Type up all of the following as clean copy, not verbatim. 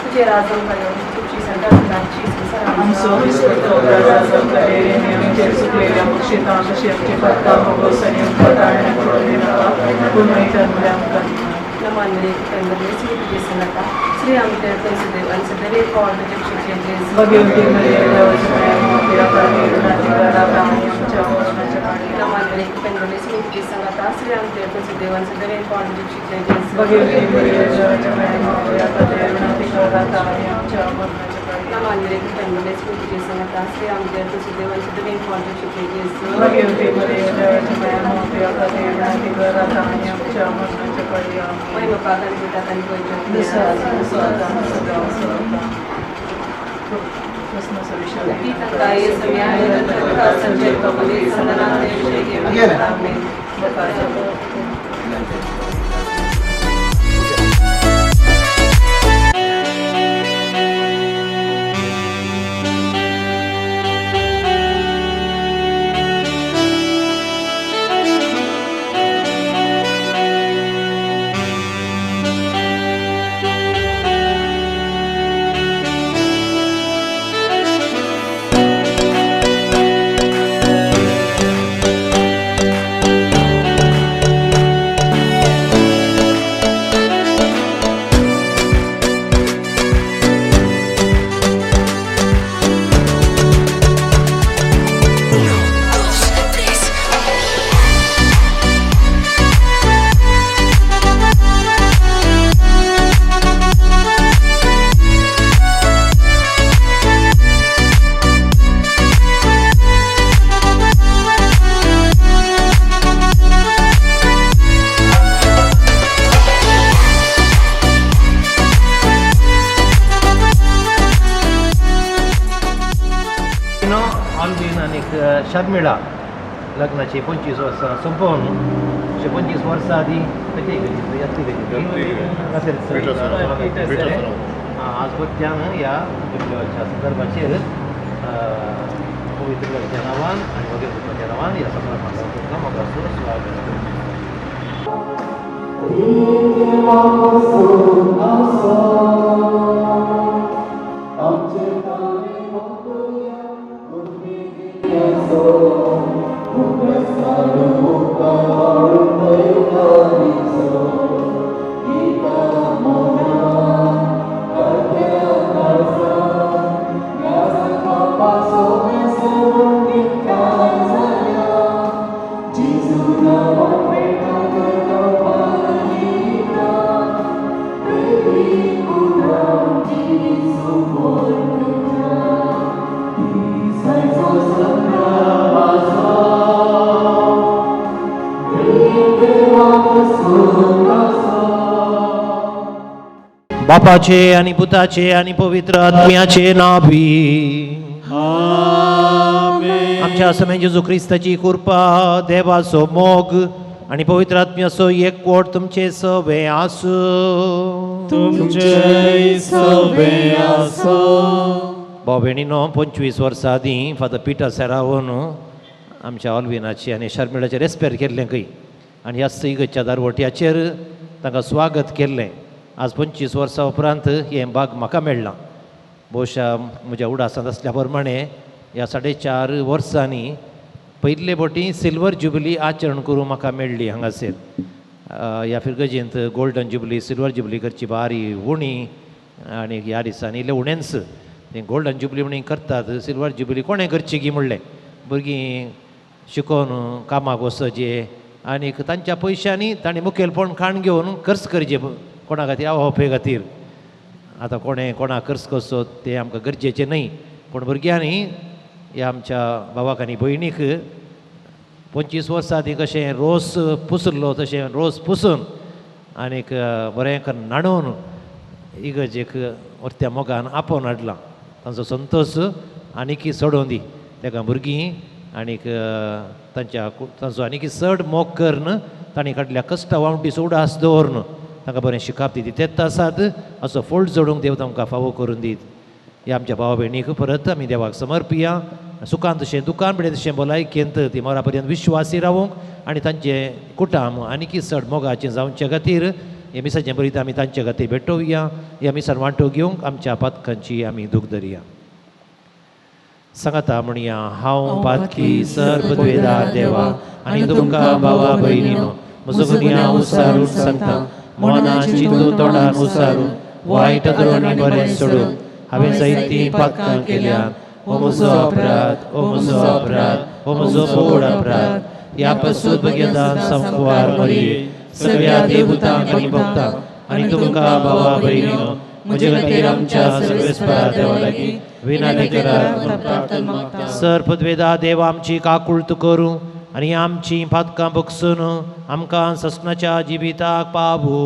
तुझे राजंकायो तुझी संतानाची आमचो विस्वतो राजन करेने आमचे सुकलेल्या पक्षितां तशी आमची पत्ता मोगो संयुक्त ताळणे करून दिनाका पुनैतर मुळे आमकां नमानले कंदले श्री तुझे संता श्री आमचे देव आणि सदैव कॉल तुझे शिक्षे भगवती मरिया देवाची माया मोठ्या प्रार्थनेची गरज आहे आमच्या वचनाच्या काळी नमानले कंदले श्री तुझे संता श्री आमचे देव आणि सदैव कॉल तुझे शिक्षे भगवती मरिया देवाची माया मोठ्या प्रार्थनेची गरज आहे आमच्या वचनाच्या काळी नमानले कंदले श्री तुझे संता श्री आमचे देव आणि सदैव कॉल तुझे शिक्षे भगवती मरिया देवाची माया मोठ्या प्रार्थनेची गरज आहे आमच्या वचनाच्या काळी महिमा पागल पिता तन कोई पिता का ये समय का संजय कबले सनातन विषय के शर्मिळा लग्नाचे 25 वर्सां संपवून 25 वर्सां आदी कशें आज गोंयच्यान ह्या संदर्भाचेर पवित्र देवाच्या नांवान आनी भगवंताच्या नांवान ह्या समारंभाक म्हाका बापाचे आणि पुताचे आणि पवित्र आत्म्याचे नावी आमच्या समय जेजू ख्रिस्ताची कृपा देवाचो मोग आणि पवित्र आत्म्याचो एकवट तुमचे सवे आसू भाव भयणीनो 25 वर्सां आदीं फादर पिटर सेरावून आमच्या ऑल्विनाची आनी शर्मिळाचेर रेस्पेर केल्लें खंय आनी ह्या इगतच्या दारवट्याचेर तांकां स्वागत केल्लें आज 25 वर्सां उपरांत हें भाग म्हाका मेळ्ळां भोवशा म्हज्या उडासांत आसल्या प्रमाणे ह्या 4.5 वर्सांनी पयले फावटी सिल्वर जुबिली आचरण करूं म्हाका मेळ्ळी हांगासर ह्या फिरगजेंत गोल्डन जुबिली सिल्वर जुबिली करची बारी उणी आनी ह्या दिसांनी इल्लें उणेंच तें गोल्डन जुबिली म्हणून करतात सिल्वर जुबिली कोणें करची गी म्हणलें भुरगीं शिकोवन कामाक वचचे आनीक तांच्या पयशांनी तांणी मुखेलपण खाण घेवन खर्च करचे कोणा खातीर आवोपे खातीर आतां कोणें कोणाक खर्च करचो तें आमकां गरजेचें न्हय पूण भुरग्यांनी ह्या आमच्या भावाक आनी भयणीक 25 वर्सां आदीं कशें रोस पुसलो तशें रोस पुसून आनीक बरें करून नाडून इगर्जेक व्हरत्या मोगान आपोवन हाडलां तांचो संतोश आनीक सोडून दी ताका भुरगीं आनीक तांचो आनीक चड मोग करन तांणी काडल्या कश्टा वावटीचो उडास दवरन तांकां बरें शिकाप दी तेच आसात असो फोल्ड जोडूंक देव तांकां फावो करून दीत ह्या आमच्या भावा भयणीक परत आमी देवाक समर्पिया सुखान तशें दुखान बरें तशें भलायकेंत ती मरा पर्यंत विश्वासी रावूंक आनी तांचे कुटाम आनीक चड मोगाचें जावचे खातीर हे मिसाचें बरयता आमी तांचे खातीर भेटोवया. ह्या मिसान वांटो घेवंक आमच्या पातकांची आमी दूख धरया. सांगाता म्हणया हांव पातकी सर्पद्वेदार देवा आनी तुमकां भावा भयणीनो म्हजो गुन्यांव उसारून सांगता. मना चिंतू तोंडान उसारून वायट धोरणी बरें सोडून हांवें जायतीं पातकां केल्यात. हो म्हजो अपराध, हो म्हजो अपराध, हो म्हजो बोड अपराध. ह्या पसून भगेदान संफवार मरये सगळ्या देवतांक आनी भक्तांक आनी तुमकां भावा भयणीनो म्हजे खातीर आमच्या सर्वेस्परा देवा लागीं विनाली करात. सर्पद्वेदा देवा आमची काकुळट करूं आनी आमची पातकां बगसून आमकां ससनाच्या जिविताक पावो.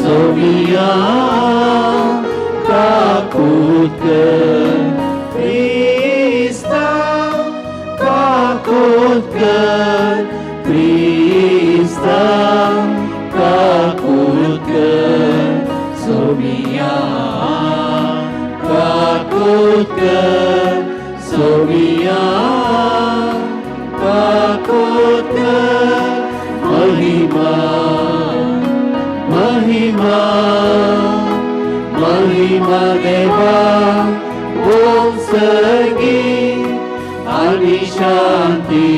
Sovia kakut Krista kakut Krista kakut Sovia kakut Sovia kakut Mahima Mahima, Mahima Deva, Om Sagi, Ani Shanti,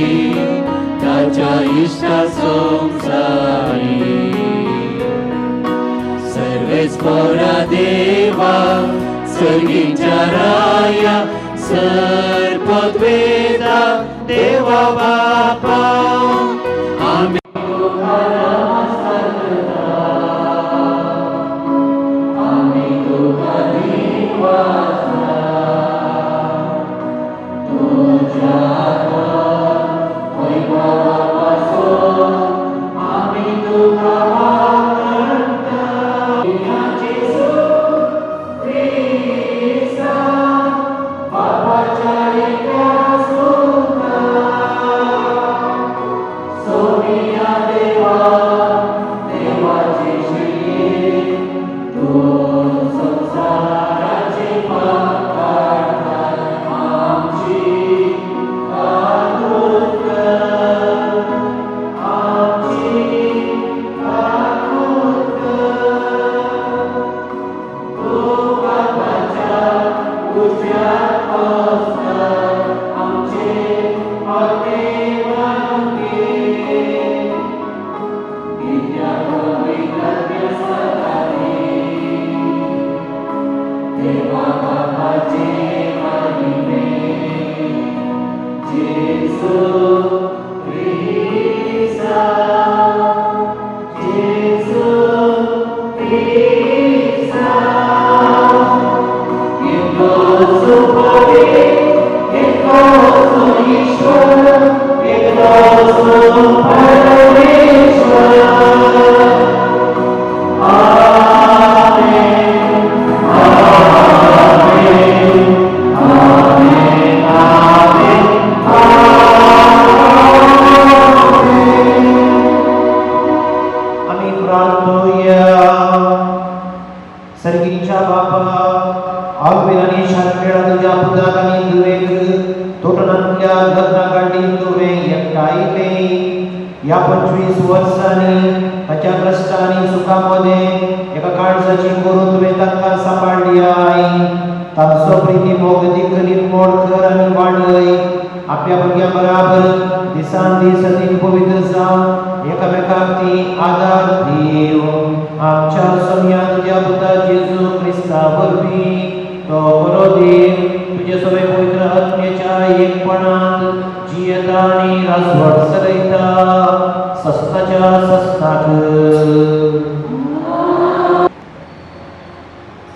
Taja Ishta Samsari. Sarvesvara Deva, Sagi Charaya, Sarpadveda, Deva Bapa, Amen.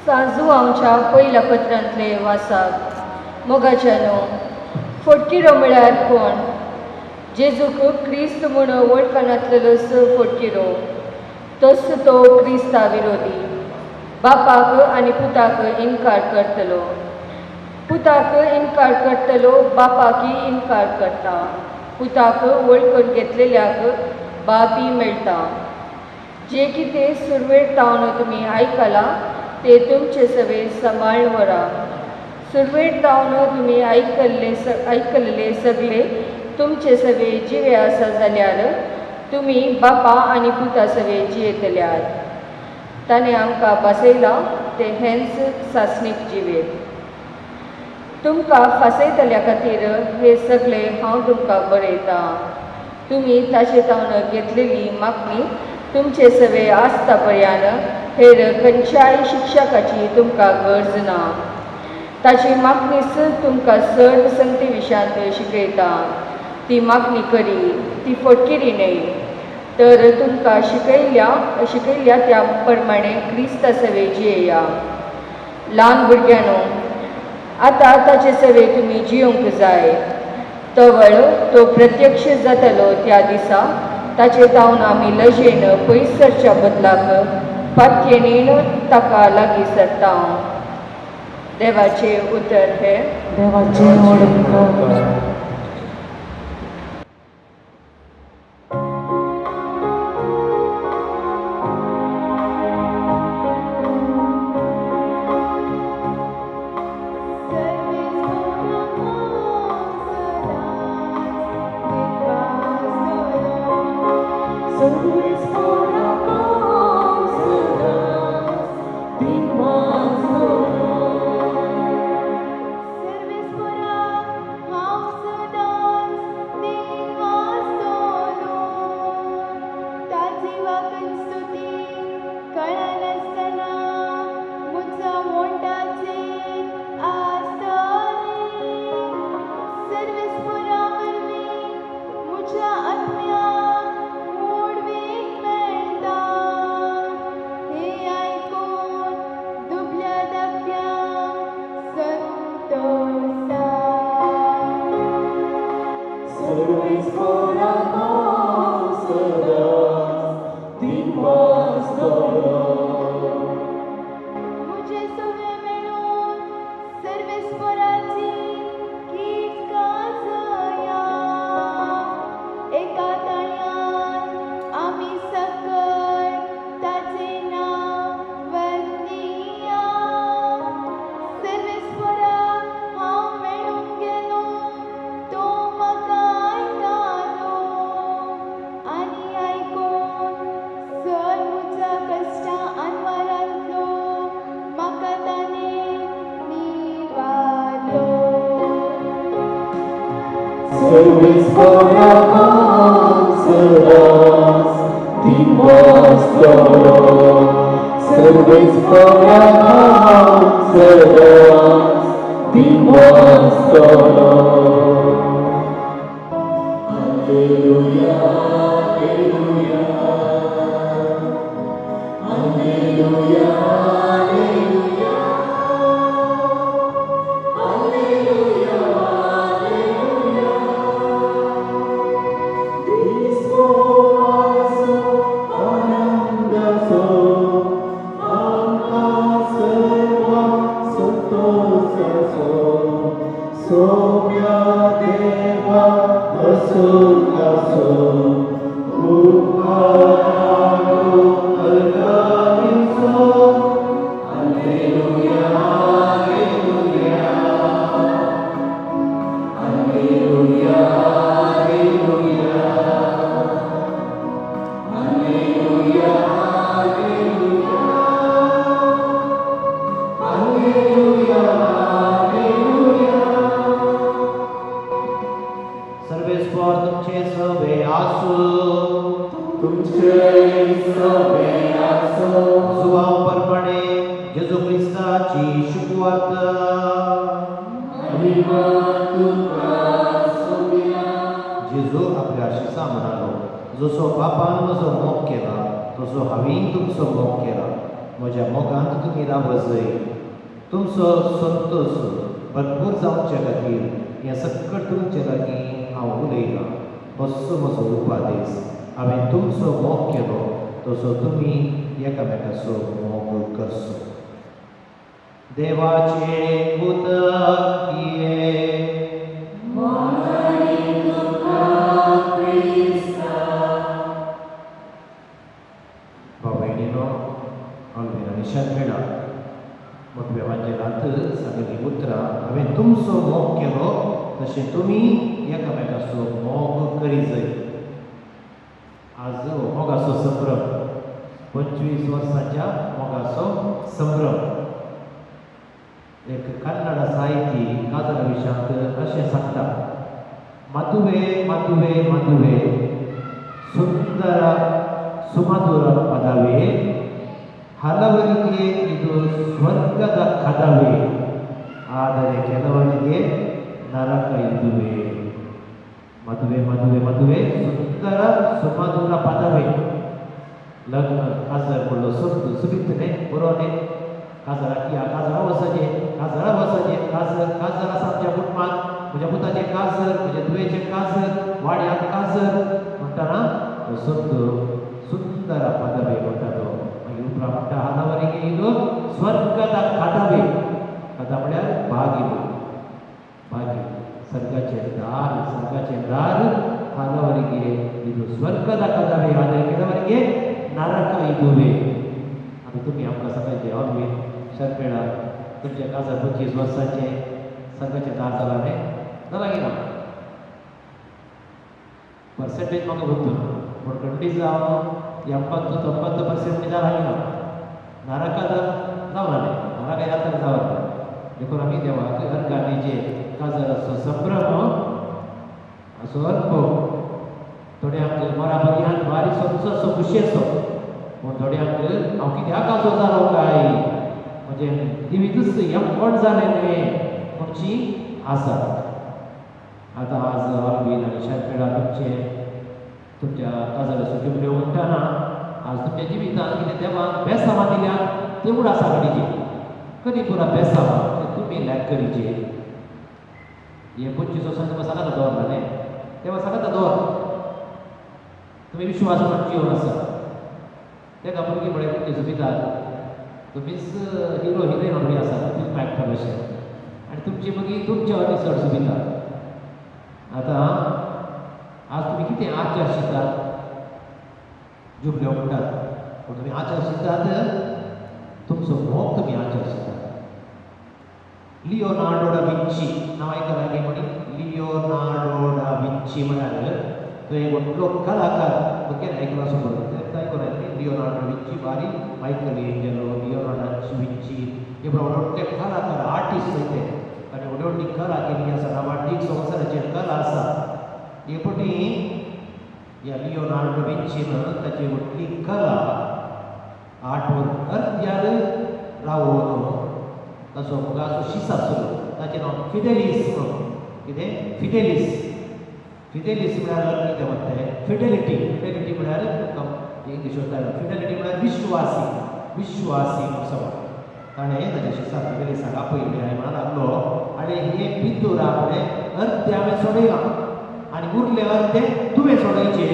Sanju आमच्या पयल्या पत्रांतले वासाक मोगाच्यानो फोटकिरो म्हळ्यार कोण? जेजूक क्रिस्त म्हूण वळखनातलेलो फोटकिरो तोच तो क्रिस्ता विरोधी. बापाक आनी पुताक इन्कार करतलो, पुताक इन्कार करतलो, बापाकी इन्कार करता. पुताक वळखून घेतलेल्याक बापी मेळटा. जे कितें सुरवेर तावन तुमी आयकलां ते तुमचे सवे सांबाळून व्हरा. सुरवेट जावन तुमी आयकल्ले सगळे तुमचे सवे जिवे आसा जाल्यार तुमी बापा आनी पुता सवे जियेतल्यात. ताणें आमकां बसयलां ते हेंच सासणीक जिवेत. तुमकां फासयतल्या खातीर हे सगळे हांव तुमकां बरयतां. तुमी ताचे तावन घेतलेली मागणी तुमचे सवे आसता पर्यान हेर खंयच्याय शिक्षकाची तुमकां गरज ना. ताची मागणीच तुमकां सर्व संगती विशयांत शिकयता. ती मागणी करी, ती फटकिरी न्हय, तर तुमकां शिकयल्या त्या प्रमाणे क्रिस्ता सवे जियेया. ल्हान भुरग्यांनो, आतां ताचे सवे तुमी जियोंक जाय. तवळ तो प्रत्यक्ष जातलो त्या दिसा ताचे तावन आमी लजेन पयस सरच्या बदलाक पातयेनीन ताका लागीं सरता. देवाचे उतर हे देवाचे ओडकर. Service for our consolers, the Master. Service for our consolers, the Master. Hallelujah, hallelujah, hallelujah, hallelujah, hallelujah. This was Ananda so, Ankaseva Santosa so, Somya Deva Asura so, Uparano Algari so. Hallelujah, hallelujah, hallelujah, hallelujah, hallelujah, hallelujah, hallelujah. सर्वेस for तुमचे सवे आसू तुमचे सवे आसो, जुवांव परमाणे जेजू क्रिस्ताची शिकवत महिमा तुका सोबिया. जेजू आपल्या शिसा म्हणालो, जसो बापान म्हजो मोग केला तसो हांवें तुमचो मोग केला. म्हज्या मोगांत तुमी रावत जाय. तुमचो संतोष भरपूर जावचे खातीर हें सकट तुमचे लागीं हांव उलयलां. असो म्हजो उपादेश. हांवें तुमचो मोग केलो तसो तुमी एकामेकाचो मोग करचो. देवाचे उतर ये भाव भयणीनो, हांव शर्मिळा मोठ्या वांजेलांत सांगली उतरां हांवें तुमचो मोग केलो तशें तुमी एकामेकाचो मोग करी जाय. आज हो मोगाचो संभ्रम 25 वर्सांच्या मोगाचो संभ्रम. एक कन्नड साहिती काजरा विशयांत अशें सांगता, मदुवे मदुवे मदुवे ಸುಂದರ ಸುಮಧುರ ಪದವೇ, ಹಲವರಿಗೆ ಇದು ಸ್ವರ್ಗದ ಕದವೇ, ಆದರೆ ಕೆಲವರಿಗೆ ನರಕ ಇದುವೆ. ಮದುವೆ ಮದುವೆ ಮದುವೆ ಸುಂದರ ಸುಮಧುರ ಪದವೇ. लग्न काजर म्हणलो सोबत सुबितने बरोवने काजरा किया काजरा वसजे काजर आसा आमच्या कुटुंबात. म्हज्या पुताचें काजर, म्हज्या धुवेचें काजर, वाड्याक काजर म्हणटाना सोबत सुंदर पदवे म्हणटा तो. मागीर उपरांत म्हणटा हलवರಿಗೆ ಇದು ಸ್ವರ್ಗದ ಕದವೇ. कदा म्हळ्यार बागी बागी ಸ್ವರ್ಗचे दार ಹಲವರಿಗೆ ಇದು ಸ್ವರ್ಗದ ಕದವೇ, ಆದರೆ ಕೆಲವರಿಗೆ नरक इदुवे. आता तुम्ही आमकां सांगायचे ऑलवेज शर्पेळा तुमच्या काजार 25 वर्सांचे सर्गाचे दार जाला न्ही जाला की ना. पर्सेंटेज म्हाका खबर ना पूण कंडीज जावन 80-90% जाला की ना. नरकात जावना न्ही, नरका यात्रा जावना. देखून आमी देवाक अर्गांनीचे काजाराचो संभ्रम असो अनुभव. थोड्यांक मरा पर्यंत बारीकसो खुशेचो, पूण थोड्यांक हांव कित्याक काजो जालो काय म्हणजे जिवीतच एकवट जालें न्ही म्हणची आसा. आतां आज ऑलबीन आनी शर्पेळा तुमच्या काजाराच्यो जुबल्यो म्हणटाना आज तुमच्या जिवितांत कितें देवान बेसांवां दिल्यात तेवूड आसा घडीचे. कधी पुरा बेसांवां तुमी लॅक करीचे. हे 25 वर्सांनी तुमकां सांगाता दवरला न्ही, तेव्हा सांगाता दवर तुम्ही विश्वास म्हणून जीवन आसा. तेका भुरगीं म्हळ्यार तुमचे जुबितात तुमीच हिरो हिरोईन बी आसा फिल्म एक्टर अशें, आनी तुमची भुरगीं तुमच्या वाटी चड जुबितात. आतां आज तुमी कितें आचार शिकतात जुबल्यो म्हणटात, पूण तुमी आचार शिकतात तुमचो मोग तुमी आचार शिकतात. लिओनार्डो डा विंची नांव आयकलां न्ही म्हणी. लिओनार्डो डा विंची म्हळ्यार तो एक व्हडलो कलाकार. ओके आयकलो असो बरो आयकून लिओनार्डो विंची बारी मायकल एंजेलो लिओनार्डो विंची हे व्हडले कलाकार आर्टिस्ट ते आनी व्हडली व्हडली कला केल्ली आसा. नामांतीक संवसाराचेर कला आसा. हे पटी ह्या लिओनार्डो विंचीन ताची व्हडली कला आर्टवर्क अर्द्यार रावून ताचो मुगाचो शीस आसलो ताचें नांव फिडेलिस म्हणून. कितें फिडेलिस म्हळ्यार अर्थ कितें म्हणटाय फिडेलिटी म्हळ्यार इंग्लीश वतालो. फिडेलिटी म्हळ्यार विश्वासी म्हणून समज. ताणें ताच्या शिसा फिडेलिसाक आपयलें आनी म्हणून लागलो आनी हे भितर आपणें अर्धे हांवें सोडयलां आनी उरले अर्धे तुवें सोडयचे.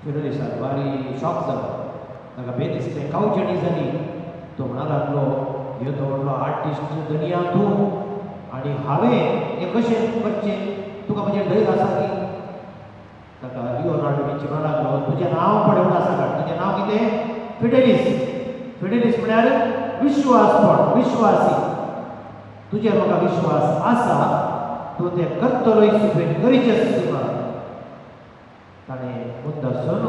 फिडेलिसाक बारी शॉक जालो, ताका बेदिसलें कावजणी जाली. तो म्हणा लागलो ह्यो तो व्हडलो आर्टिस्ट दुनिया तूं आनी हांवें हें कशें करचें, तुका म्हजें धैर्य आसा की. ताका लिओनार्डो विंची म्हणा लागलो तुजें नांव पळोवन आसा काय, तुजें नांव कितें फिडेलिस म्हळ्यार विश्वासी. तुजेर म्हाका विश्वास आसा, तूं तें करतलो तुवें करीचें म्हणून. ताणें मुद्दासून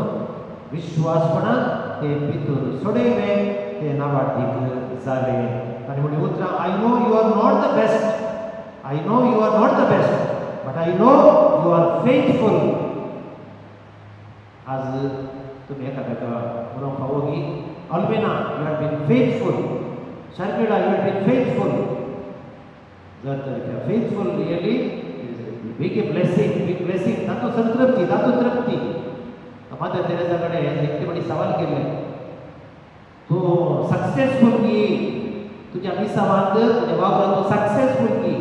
विश्वासपणान तें भितर सोडयलें. तें नावाडीक जालें आनी म्हणलें उतरां I know you are not the best but I know you are faithful. आज तुमी एकामेका म्हणून फावो की Albena you have been faithful, Sharmila you have been faithful. जर तर फेथफूल रियली बिग ब्लेसिंग तातूंत संतृप्ती तातूंत तृप्ती. मादर तेरेसा कडेन एकटे म्हणी सवाल केल्ले तूं सक्सेसफूल की तुज्या मिसावांत तुज्या वावरांत तूं सक्सेसफूल की.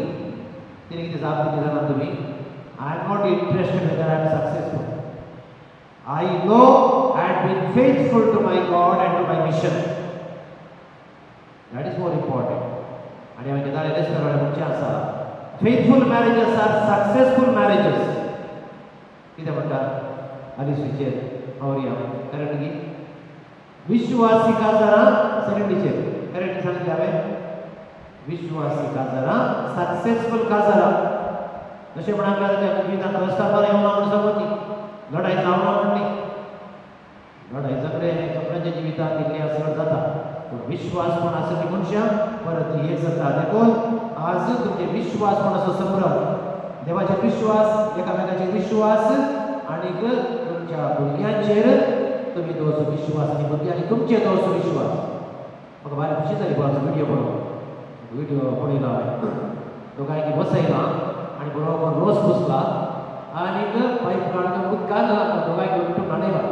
तिणें कितें जाप दिली जाणा तुमी, I am not interested whether I am successful. I know I had been faithful to my God and to my mission. That is more important. आणि आमी कितें रेस्पेक्ट म्हणचे आसा फेथफूल मॅरेजेस आर सक्सेसफूल मॅरेजेस. कितें म्हणटा आलिशीचेर औरिया कारण की विश्वासी काजारां सेकंडीचेर करेक्ट सांगितले हांवें विश्वासी काजारां सक्सेसफुल काजारां जशें म्हणाल्या ताच्या जिवितांत रस्त्यार येवं ना म्हूण सांगून न्ही लढाई जावना म्हूण न्ही लढाई सगळ्यांच्या जिवितांत इल्ली आसत जाता पूण विश्वास कोण आसा ती मनशां परत हे जाता देखून आज तुमचे विश्वास कोण असो संभ्रम देवाचेर विश्वास एकामेकाचेर विश्वास आनीक तुमच्या भुरग्यांचेर तुमी दवरचो विश्वास आनी भुरग्यांनी तुमचेर दवरचो विश्वास म्हाका भायर खुशी जाली बरो व्हिडियो पळोवन व्हिडियो पळयलो हांवें दोगांयनी बसयला आनी बरोबर रोस पुसला आनीक पायप काडून उदकान दोगांयनी उठून हाडयला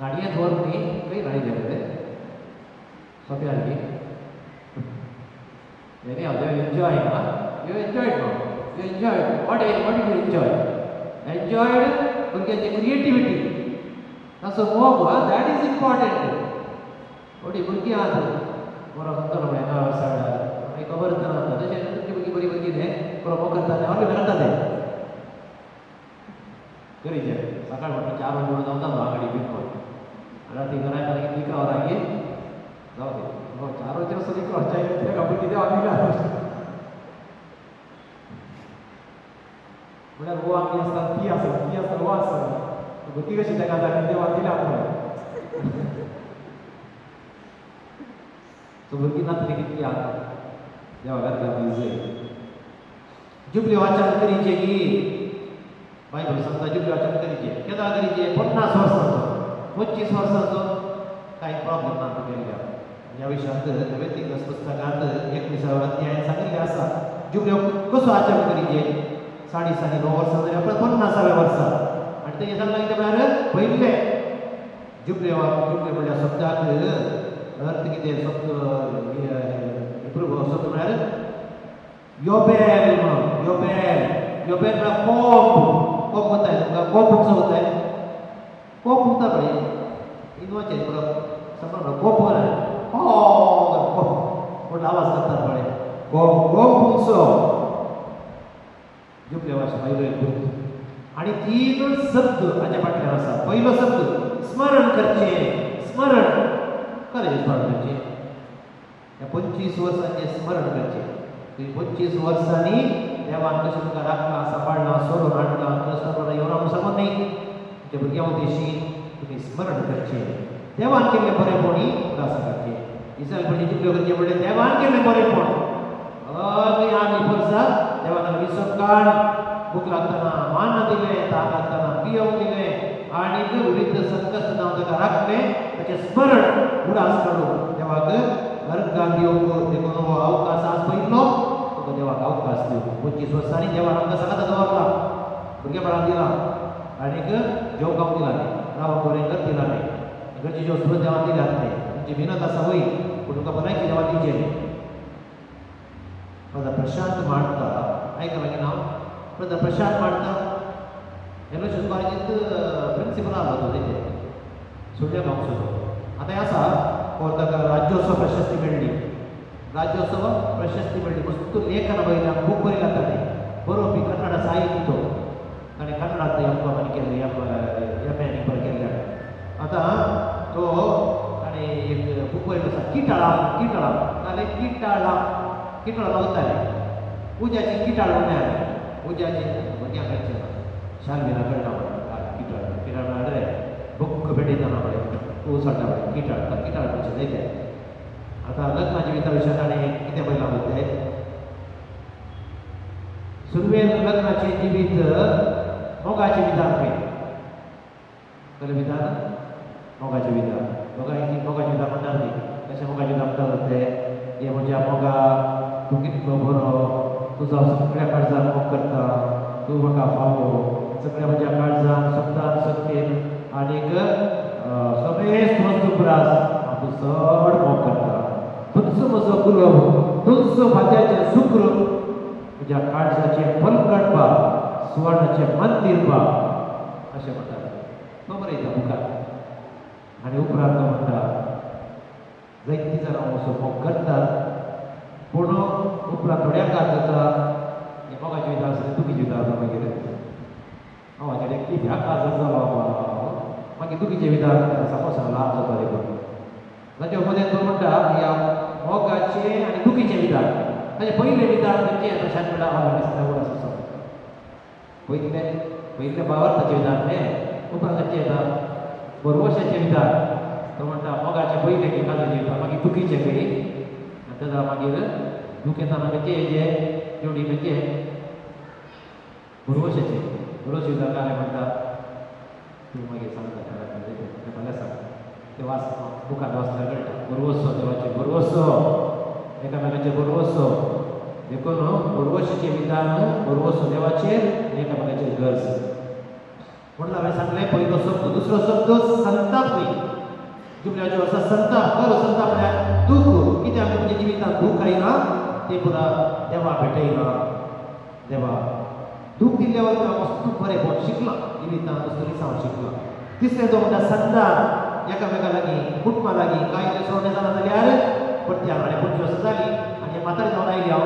गाडयेंत व्हरून न्ही खंय हाडयले रे सोंप्यार न्ही Anyhow, they were enjoying, huh? You enjoyed, no? You enjoyed. What did you enjoy? Enjoyed because the creativity. Now, so more, that is important. What do you think? More of the way now, sir. I cover the other. They say, "You give me there." Promote करता है और भी करता है. करीजे. सकाळ म्हटलं 4 वाजता जाऊन जाऊ गाडी बिलकुल. रात्री घरात आले की का और आगे जाऊ दे. हो 4 वाजता सगळी क्रॉस चाहिए त्या कपडे किती आलेला म्हणजे वो आम्ही असतात ती असतात वो असतात भीती कशी त्या गाजा तेव्हा दिला आपण तो भरती नातली कितली आत देवा घरला बिजे जुबली वाचन करीचे की बायबल सांगता जुबली वाचन करीचे केदा करीचे 50 वर्षाचो 25 वर्षाचो काही प्रॉब्लेम ना केल्या या विषयात व्यक्तिगत पुस्तकात 21व्या अध्यायात सांगितले आसा जुबली कसो आचरण करीचे 9.5 वर्सां जरी आपण 50व्या वर्सात आणि ते सांगला कितें म्हळ्यार पयले जुबली म्हणजे शब्दाक अर्थ कितें शब्द शब्द म्हळ्यार योबेल म्हणून योबेल म्हळ्यार कोप म्हणटाय तुमकां कोप कसो होताय कोप म्हणटा पळय इनवाचे समज कोप म्हळ्यार कोप आवाज करता पळय कोप म्हणसो जुबली भाशा पयलो आणि 3 शब्द हाच्या फाटल्यान आसा पयलो शब्द स्मरण करचे स्मरण करें स्मरण करचे 25 वर्सांचे स्मरण करचे 25 वर्सांनी देवान कशें तुका राखला सांबाळला सोडून हाडला रस्त्यार येवना म्हूण सांगून न्ही ते भुरग्यां उद्देशी तुमी स्मरण करचे देवान केल्लें बरेपणी उदास करचे इस्रायल पयलीं जुबली करचे म्हणलें देवान केल्लें बरेपण अगदी आमी वर्सां देवान विसप काड भूक लागतना मान दिलें ताक लागतना पियेवंक दिलें आनी विविध संकट जावन ताका राखलें ताचें स्मरण उडास काडून देवाक अर्घां दिवंक देखून हो अवकाश आज पयलो तुका देवाक अवकाश दिवंक 25 वर्सांनी देवान आमकां सगळ्यांक दवरला भुरगेपणाक दिला आनीक जेवपाक दिला रावप बरें कर दिला न्ही घरची ज्यो सुरू देवान दिल्यात न्ही तुमची विनत आसा वय पूण तुका भलायकी देवान दिवचें माझा प्रशांत मांडता ऐका मागीर हांव माझा प्रशांत मांडता एलोशन कॉलेजींत प्रिंसिपल आसलो तो तेजे सुर्या गांवचो आतां हें आसा ताका राज्योत्सव प्रशस्ती मेळ्ळी राज्योत्सव प्रशस्ती मेळ्ळी मस्त लेखन बरयल्या खूब बरयला ताणें बरोवपी कन्नड साहित्य तो ताणें कन्नडांत एम.कॉम केल्लें एम.ए. बरें केल्लें आतां तो ताणें एक बूक बरयलो आसा किटाळां नाल्यार किटाळां वताले उज्याची किटाळ उरले उज्याची भुरग्यां कडचे शालमिरा कडना किटाळ म्हळ्यार रे बुक्क भेटयतना पळय तूं सांगता पळय किटाळ म्हणचे जायते आतां लग्नाच्या विता विशयात ताणें कितें बरयलां म्हणटे सुरवेन लग्नाचें जिवीत मोगाचें विधान खंय कळ्ळें विधान मोगाचें विधान मोगाचें विधान म्हणटात न्ही कशें मोगाचें विधान म्हणटात ते हे म्हणजे मोगा तूं कितलो बरो तुजो सगळ्या काळजान मोग करता तूं म्हाका फावो सगळ्या म्हज्या काळजान शब्दान सत्तेन आनीक सगळें वस्तू पुरास हांव तूं चड मोग करता तुजो म्हजो गुलाब तुजो भाज्याचें सुक्र म्हज्या काळजाचें पलकट बा सुवर्णाचें मंदीर बा अशें म्हणटा तो बरयता मुखार आनी उपरांत तो म्हणटा जायतीं जाणां असो मोग करतात पूण उपरांत थोड्या काळ जाता हें मोगाचें विधान आसलें दुखीचें विधान आसा मागीर हांव हाचे कित्याक काजार जालो बाबा मागीर दुखीचें विधान समोसा लाभ जाता देखून ताचे मदें तो म्हणटा ह्या मोगाचे आनी दुखीचे विधान. ताचे पयले विधान म्हणजे तशाच वेळा आसा पयले भावार्थाचे विधान उपरांत खंयचे येता बरवशाचे विधान. तो म्हणटा मोगाचे पयले काजाचे येता मागीर दुखीचे खंय आनी तेजा मागीर दूख येताना खंयचे हेजे जेवणी खंयचे बरवशाचे बरोवश विधान काय म्हणटा तूं मागीर सांगता फाल्यां सांग ते वाच बुकान वाचल्यार कळटा. बरवसो देवाचे बरवसो एकामेकाचे बरवसो देखून बरवशीचे विधान बरवसो देवाचेर आनी एकामेकाचेर गरज म्हणून हांवें सांगलें पयलो शब्द. दुसरो शब्द संताप न्ही. जुबल्याच्या वर्सा संताप खरो संताप म्हळ्यार दूख. कित्याक आमी तुमच्या जिवितांत दूख आयला ते पुरा देवा भेटयला. देवा दूख दिल्ल्या वरवीं हांव खूब बरें पण शिकलां जिवितांत दुसरी शिकलां. तिसरें जो म्हणटा संदान एकामेका लागीं कुटुंबा लागीं कांय सोडणें जाना जाल्यार परत्या आनी 25 वर्सां जालीं आनी म्हातारी जावन आयली हांव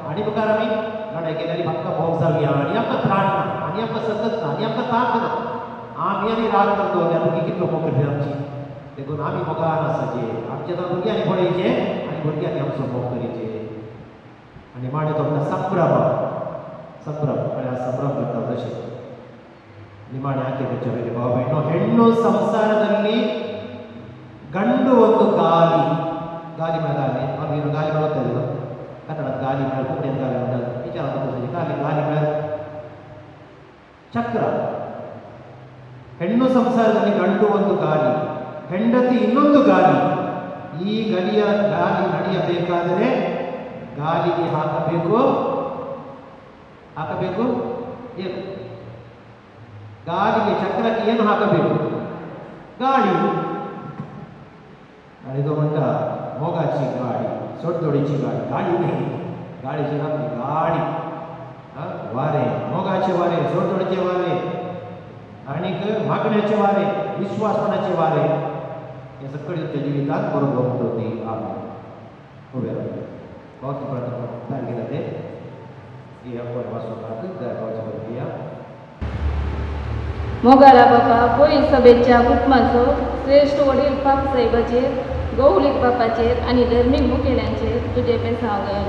आनी मुखार आमी लढाई केल्यारी म्हाका भोग जावया आनी आमकां त्राण ना आनी आमकां सकत ना आनी आमकां ताक ना. आमी आनी राग करतो त्या भुरगीं कितलो मोग करतली आमची. देखून आमी मोगान आसाचे आमचे तर भुरग्यांनी पळयचे आनी भुरग्यांनी आमचो मोग करीचे. आनी मांडे तो म्हणटा संभ्रम. संभ्रम म्हळ्यार संभ्रम करता तशें निमाणे ಹಾಕಿಬಿಟ್ಟು ಭಾವ ಹೆಣ್ಣು ಸಂಸಾರದಲ್ಲಿ ಗಂಡು ಒಂದು ಗಾಲಿ ಗಾಲಿ ಗಾಲಿ ಅವ್ರಿಗೆ ಗಾಲಿ ಬರುತ್ತೆ ಅಲ್ಲ ಕನ್ನಡ ಗಾಲಿ ಮೇಲೆ ಕುಂಟೆ ಗಾಲಿ ಉಂಟಲ್ಲ ವಿಚಾರ ಗಾಲಿ ಗಾಲಿ ಮೇಲೆ ಚಕ್ರ. ಹೆಣ್ಣು ಸಂಸಾರದಲ್ಲಿ ಗಂಡು ಒಂದು ಗಾಲಿ ಹೆಂಡತಿ ಇನ್ನೊಂದು ಗಾಲಿ. ಈ ಗಾಲಿ ನಡೆಯಬೇಕಾದರೆ ಗಾಲಿಗೆ ಹಾಕಬೇಕು ಏನು ಗಾಲಿಗೆ ಚಕ್ರಕ್ಕೆ ಏನು ಹಾಕಬೇಕು ಗಾಳಿ. तो म्हणटा मोगाची गाडी सोडतोडीची गाडी गाडी नाही गाडीची नाव गाडी वारे मोगाचे वारे सोडतोडीचे वारे आणि मागण्याचे वारे विश्वासपणाचे वारे हे सगळे तुमच्या जिवितांत बरोबर होती. उभे पावस प्रार्थना गेला ते आपण वाचून या मोगाला बापा गोंय सभेच्या कुटुंबाचो श्रेष्ठ वडील बाप साहेबाचेर गौलीक बापाचेर आनी धर्मीक मुखेल्यांचेर तुजें बेसांगन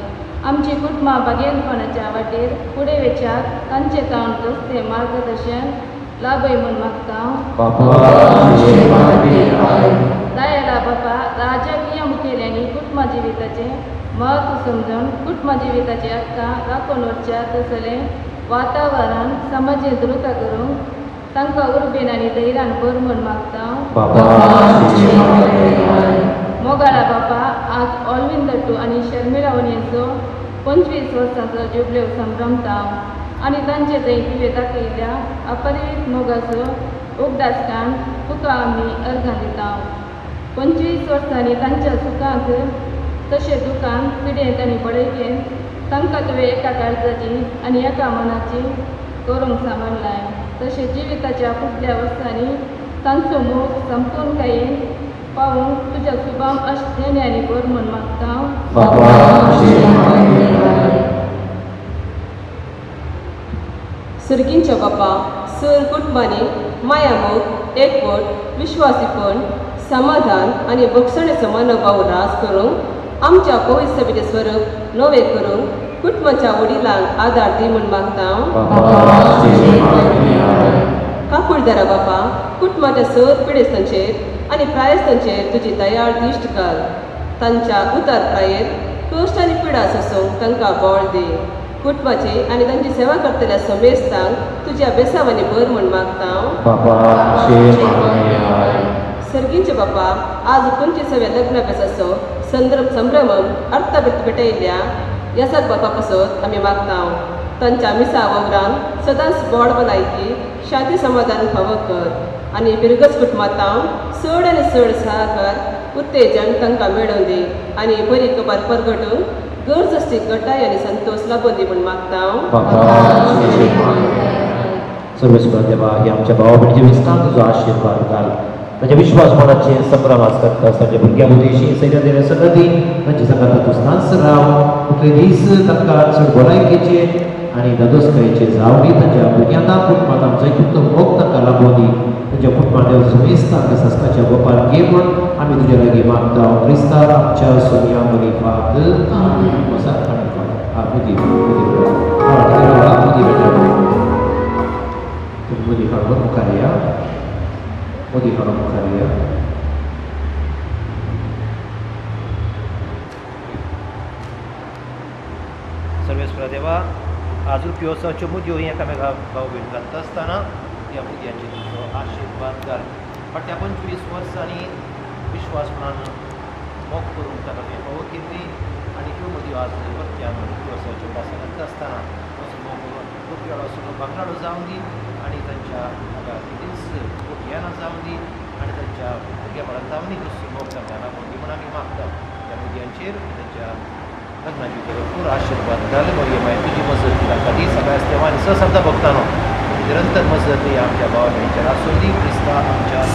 आमची कुटुंबां बागेलपणाच्या वाटेर फुडें वेचाक तांचे ताण रस्ते मार्गदर्शन लाभय म्हूण मागता. दयाला बापा राजकीय मुखेल्यांनी कुटुंबा जिविताचें म्हत्व समजून कुटुंबा जिविताचे हक्कां राखून व्हरच्या तसलें वातावरण समाजीक दुरुका करूंक तांकां उर्बेन आनी धैर्यान भर म्हूण मागता. मोगाळा बापा आज ऑल्विन दट्टू आनी शर्मिला वणयेचो 25 वर्सांचो जुबल्यो संभ्रमता आनी तांचे थंय तुवें दाखयल्या अपरिमीत मोगाचो उगडासकान तुका आमी अर्गां दिता. 25 वर्सांनी तांच्या सुखांत तशें दुखान पिडेंत आनी बळयकेन तांकां तुवें एका काळजाची आनी एका मनाची करूंक सांबाळलाय. तशें जिविताच्या फुडल्या वर्सांनी तांचो मोग संपूर्ण कायेन पावूंक तुज्या शुभाम अश्टेने आनी भर म्हूण मागता. सर्गींच्या बापा सर कुटुंबांनी मायामोग एकवट विश्वासीपण समाधान आनी भक्षणेचो मनोभाव रास करूंक आमच्या पवित्र सभेचें स्वरूप नवें करूंक कुटुंबाच्या वडिलांक आदार दी म्हूण मागता. काकुळदारा बापा कुटुंबाच्या सर पिडेस्तांचेर आनी प्रायस्तांचेर तुजी दयाळ दिश्ट घाल. तांच्या उतार प्रायेर कश्ट आनी पिडा सोसूंक तांकां बळ दी. कुटुंबाची आनी तांची सेवा करतल्या समेस्तांक तुज्या बेसावांनी भर म्हूण मागता. सर्गींचे बापा आज 25व्या लग्नाभ्यासाचो संभ्रमम अर्थाभित भेटयल्या यासाक बापा पासत आमी मागता. तांच्या मिसा वावरान सदांच बोड भलायकी शांती समाधान फावो कर आनी बिरगस कुटुंबांत चड आनी चड सहकार उत्तेजन तांकां मेळोवन दी आनी बरी खबर परगटून गरज आसची घटाय आनी संतोष लाभून दी म्हूण मागता. सर्वेश्वर देवा हे आमच्या भावा भयणीच्या विस्तार तुजो आशिर्वाद घाल. ताच्या विश्वासपणाचे संभ्रमास करता ताच्या भुरग्या बुद्दीशी सैन्य देण्या संगती तांची संगात तूं स्थान राव मुखेल दीस तांकां चड भलायकेचे आनी नदोसकायेचे जावडी तांच्या भुरग्यांना कुटुंबांत आमचो खूब मोग तांकां लाभून दी. तांच्या कुटुंबांत सुमेस्तांक सस्ताच्या गोपार घे म्हूण आमी तुज्या लागीं मागता. जावं क्रिस्तांव आमच्या सुर्या मदी पाद वसात आनी मुदी मुदी हाडून मुखार या मुदी हाडून मुखार या सर्वेस्परा देवा आजून पिवसाच्यो मुदयो एकामेका भाव भयण घालता आसतना ह्या मुदयांचेर तुजो आशिर्वाद घाल फाटल्या 25 वर्सांनी विश्वासपणान मोग करून ताका फावो केल्ली आनी त्यो मदयो आज परत्यान पिवसाच्यो पासां घालता आसतना असो मोग खूब वेळा सगळो बांगडाडो जावन दी आनी तांच्या हाका कितेंच कोटयाना जावन दी आनी तांच्या भुरगेपणांत जावन दी दुसरो मोग तांकां लागून दी म्हूण आमी मागता त्या मुदयांचेर तांच्या लग्नाची भरपूर आशीर्वाद घाल मरियम आहे तुझी मजत तांकां दी सगळ्या देवानी ससब्दा भक्तानो निरंतर मजत ही आमच्या भावा भयणीचेर आसूं दी क्रिस्तांव आमच्या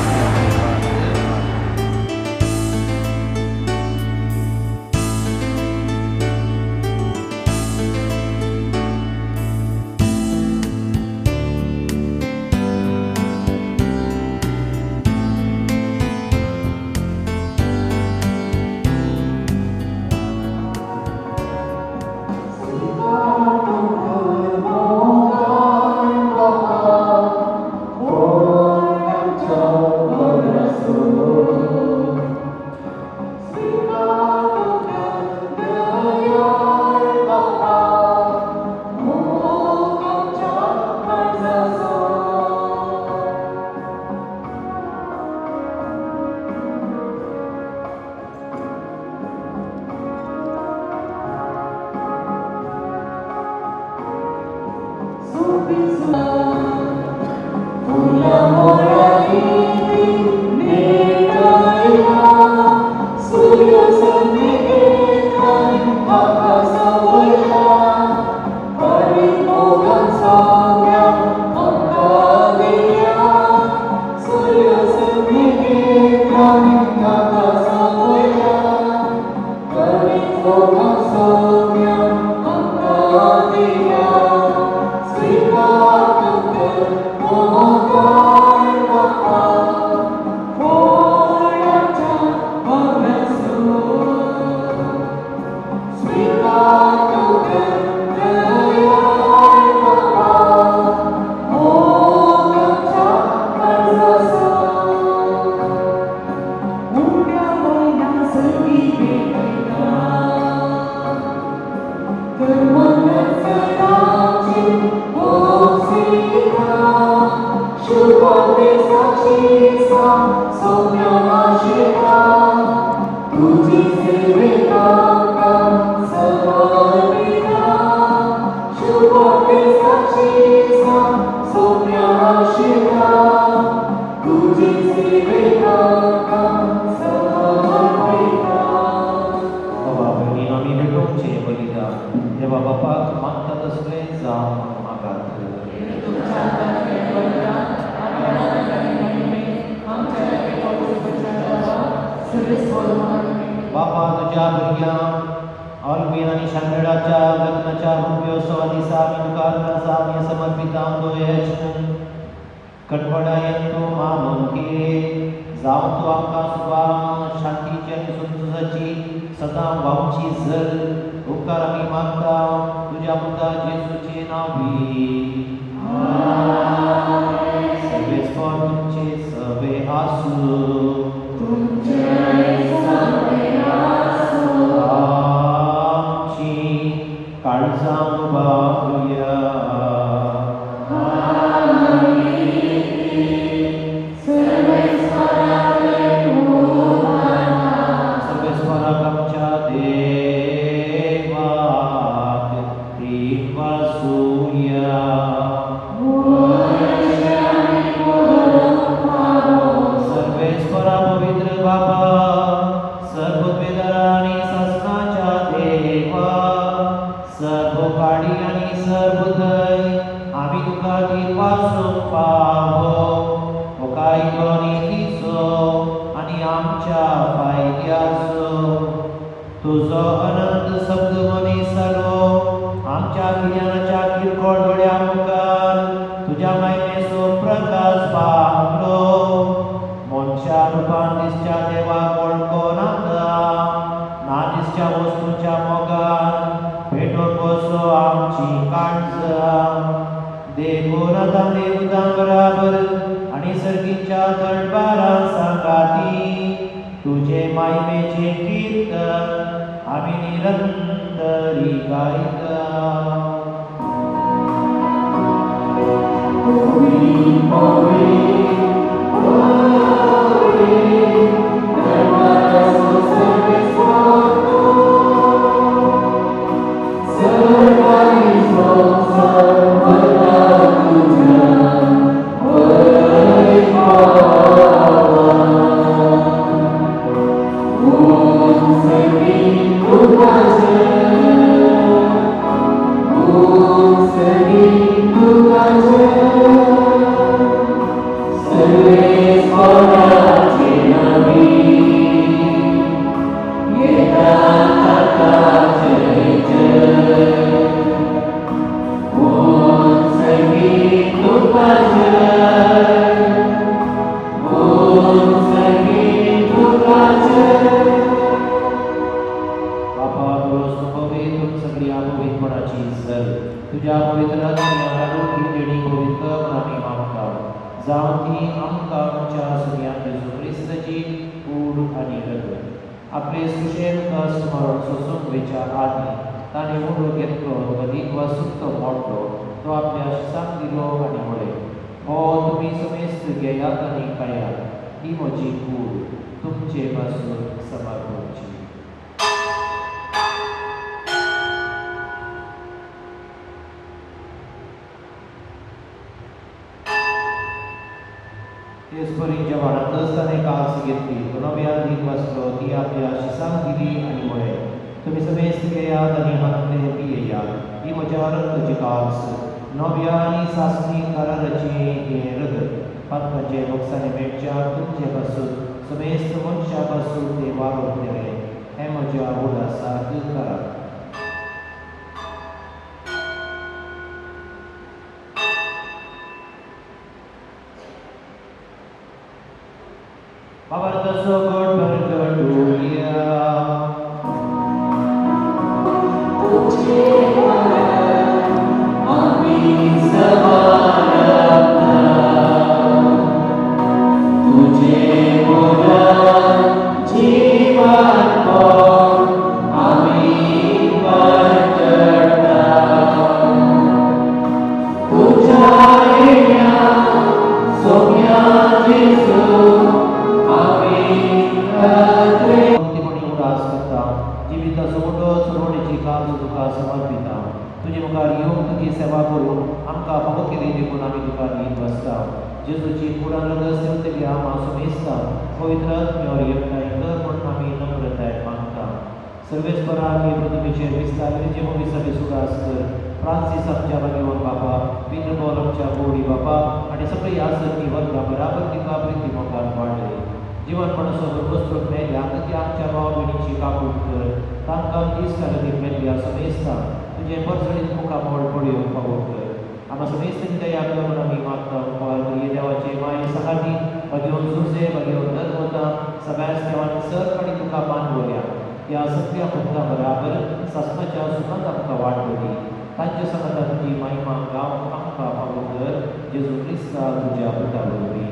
बापा तुझ्या भुरग्यांक ऑलबीन आनी शांगेळाच्या लग्नाच्या भव्योत्सवा दिसा आमी तुका आमी समर्पितां दोयेच कटपडायेन तूं मानून घे जावं तूं आमकां सुवाळ शांतीची आनी संतोशाची सदां वावची झर उपकार आमी मागता तुज्या पुता जेजूचे नांवी सर्वेस्पर तुमचे सवे आसूं काळजां बाळगुया सर्वेस्पराक आमच्या देवाक तीन वासुया सर्वेस्परा पवित्र बाबा सर्ववेदर आनी शासनाच्या देवा सर्वकाळी आनी सर्वदय आमी तुका तीन वासूंक पावो हो कायदो नितीचो आनी आमच्या फायद्याचो तुजो अनंत शब्द मनीस जालो आमच्या गिन्यानाच्या किरकोळ दोळ्या मुखार तुज्या महिमेचो प्रकाश पावलो मनशा रुपान दिसच्या देवाक वळखून देवोरातां देवतां बराबर आणि सर्गीच्या दरबारां सांगाती तुझे मायमेचे कीर्तन आम्ही निरंतरी गायता. तुझ्या पवित्र देणी पवित्र आम्ही मागता जावं ती आमकां आमच्या सगळ्यांक येशू क्रिस्ताची कूड आनी रगत आपले सुशेन कस स्मरण सोसूंक वेच्या आदी ताणें मुडो घेतलो कदीक वा सुक्त मोडलो तो आपल्या शिसाक दिलो आनी म्हळें हो तुमी समेस्त घेयात आनी खायात ही म्हजी कूड तुमचे पासून समर्पणची. तेचपरी जेवणातच ताणें कास घेतली नव्यान दीत वाचलो ती आपल्या शिसाक दिली आनी म्हळें तुमी समेस्त घेयात आनी हातले पियेयात ही म्हज्या रक्ताची कास नव्या आनी सासणी कराराची हें रगत पातकाचे मोक्षाने मेळच्या तुमचे पासून समेस्त मनशा पासून ते वारोवन देणे हें म्हज्या उडासाक करात. Pavardaso God Bargatulia जिविताचो मोठो चलोवणेची काज तुका समर्पिता तुजे मुखार येवंक तुजी सेवा करून आमकां फावो केली देखून आमी तुका नीत बसता. जेजूची कुडान रगत सेवतली आमां समेस्ता पवित्र आत्म्यावर एकठांय कर म्हूण आमी नम्रताय मागता. सर्वेस्परा आमी पृथ्वीचेर विस्तारले जे मोगी सभे सुदास कर फ्रांसीस आमच्या भाग्यवान बाबा पित्र पौल आमच्या गोडी बाबा आनी सगळी आसत वर्गां बराबर तिका प्रिती मोगान वाडले. जीवनपणासोबत वस्तूक मेळ्ळ्या ती आमच्या भाव भयणीची काकूट कर तांकां दिसकारांनी मेळ्ळ्या समेस्ता तुजे परसडीत मुखां मोड पडयो फावो कर. आमकां समेस्तांची दया कर म्हूण आमी मागता. हे देवाचे माय सहाटी भाग्यवन सुसे भाग्यवन धर्मता सगळ्याच देवान सर आनी तुका बांदवल्या त्या सगळ्या भक्तां बराबर सासणाच्या सुखांत आमकां वाडवली. तांच्या संगता तुजी महिमा गावंक आमकां फावो कर जेजू क्रिस्ता तुज्या पुता वरवीं.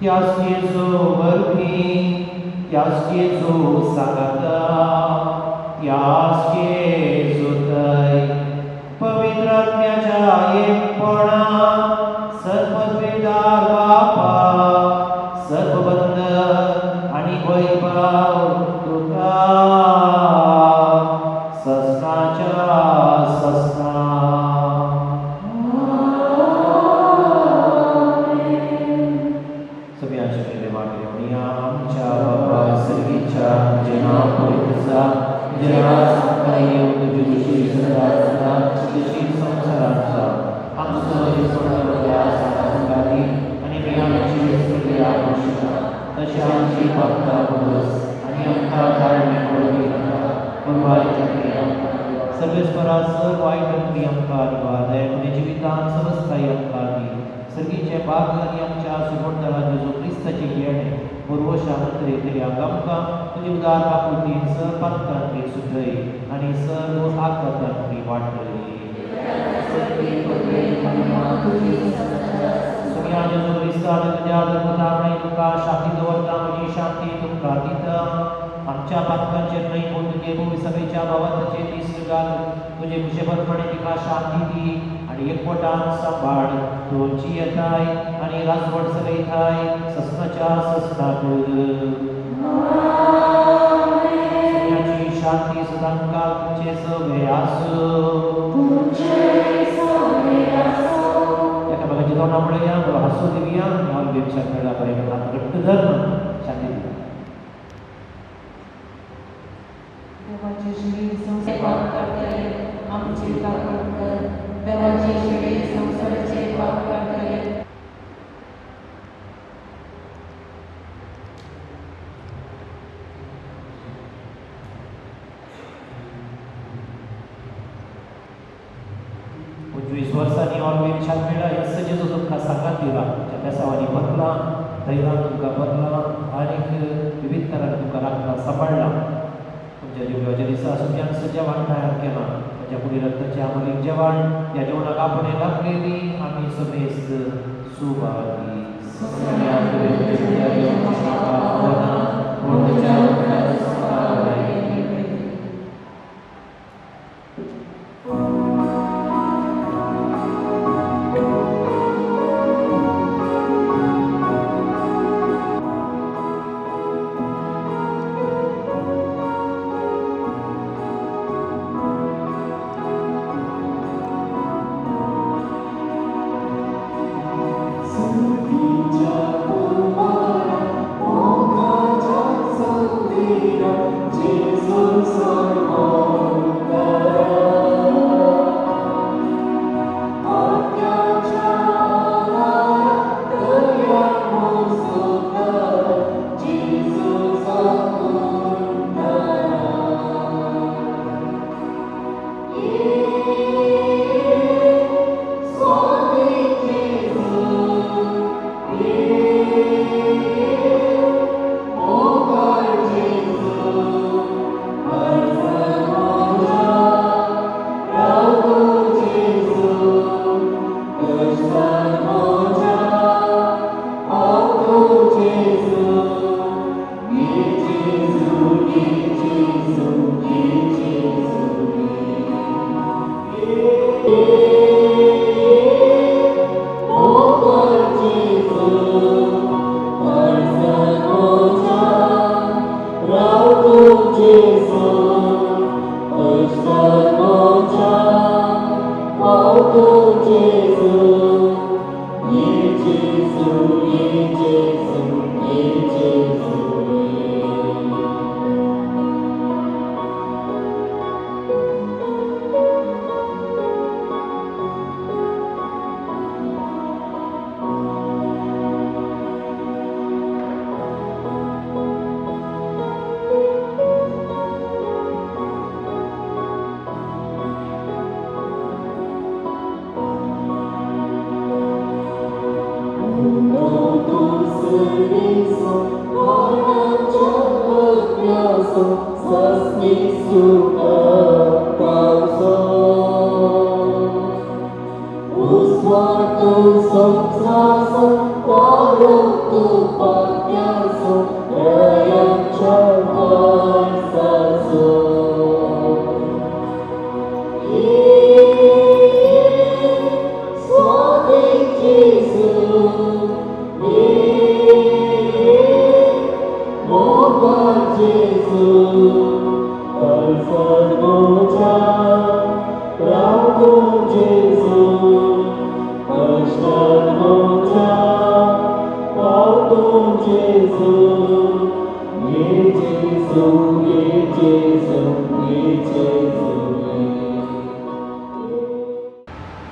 त्याच येजो वरवीं त्याच येजो सांगाता त्याच येजो थंय पवित्र आत्म्याच्या एकपणान सर्वपेदार बापा सर्वबंद आनी वैभव तुका ससनाच्या ससना. सर्वेस्परा सर्व आयटम आमकां निवादय तुजे जिवितांत समस्ताय आमकां दी. सर्गीचे भाग आनी आमच्या सुगोणदारा जेजू क्रिस्ताची येणे पुर्वशा मंत्रे तरी आमकां तुजे उदार बापुतीन सर पातकांतली सुधय आनी सर्व आत्मकांतली वाडटली. सगळ्या जेजू ख्रिस्तान तुझ्या धर्मदामणी तुका शांती दवरता म्हजी शांती तुमकां दिता आमच्या पातकांचेर न्हय पूण तुजे भोव सगळ्याच्या भावांचेर दिस घाल तुजे खुशेपणपणे तिका शांती दी आनी एकवटान सांबाळ तुमची येताय आनी राजवट चलयताय सस्नाच्या सस्नाक सगळ्याची शांती सदांकाळ तुमचे सवे आसूं एकामेकाची तोंडां पळया बरो हांसूं दिवया आनी हांव बेपशार मेळ्ळा बरें हात घट्ट धर शांती दी देवाचे श्री संसार करतले आमचे कापड कर देवाचे श्री संसाराचे पाप करतले पंचवीस वर्सांनी हांव बेपशार मेळ्ळा यस्स जेजू तुमकां सांगात दिला तुमच्या पेसावांनी बदला धैर्यान तुमकां बदला आनीक विविध तरान तुमकां राखला सांबाळला तुमच्या जिवयाच्या दिसा सगळ्यांचं जेवण तयार केलां त्याच्या फुडें रक्ताचें आमलीक जेवण ह्या जेवणाक आपणे लागलेली आमी समेस्त सुवादी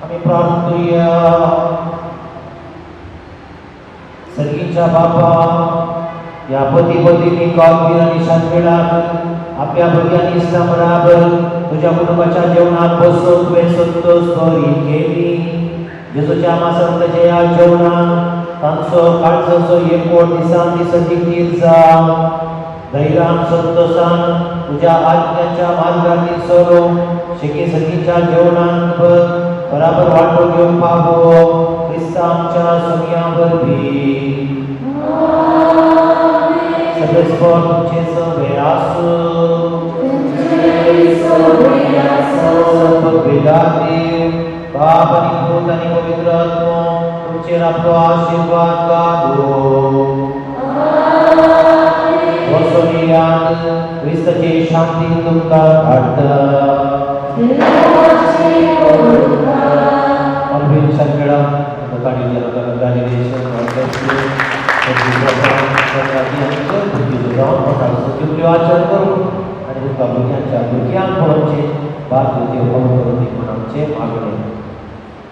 आम्ही प्रार्थना करूया. सर्गीच्या बापा, या पती पत्नी कालगीर आणि शांतवेळात आपल्या भुरग्यांनी बराबर तुझ्या कुटुंबाच्या जेवणात बसून तुवें संतोष बरी केली. जेजूच्या मासंताच्या या जेवणात तांचो काळजाचो एकवट दिसान दीस दिगीर जावं. धैर्यान संतोषान तुझ्या आज्ञाच्या मार्गांनी चलो. शेकी सर्गीच्या जेवणात बराबर वाटो घेऊन पावो ख्रिस्त आमच्या सगळ्यांवरवी सगळे स्पॉट तुमचे सगळे आसो वेदांती बाप आणि भूत आणि पवित्र आत्मा तुमचेर आपलो आशीर्वाद घालो वसुनियान ख्रिस्ताची शांती तुमकां धाडटा ऑलवेज सगळा काढी कॉंग्रॅच्युलेशन आचरण करून आणि तुमकां भुरग्यांच्या भुरग्यांक पळोवचे बाप देव करून दी म्हणून आमचे मागणे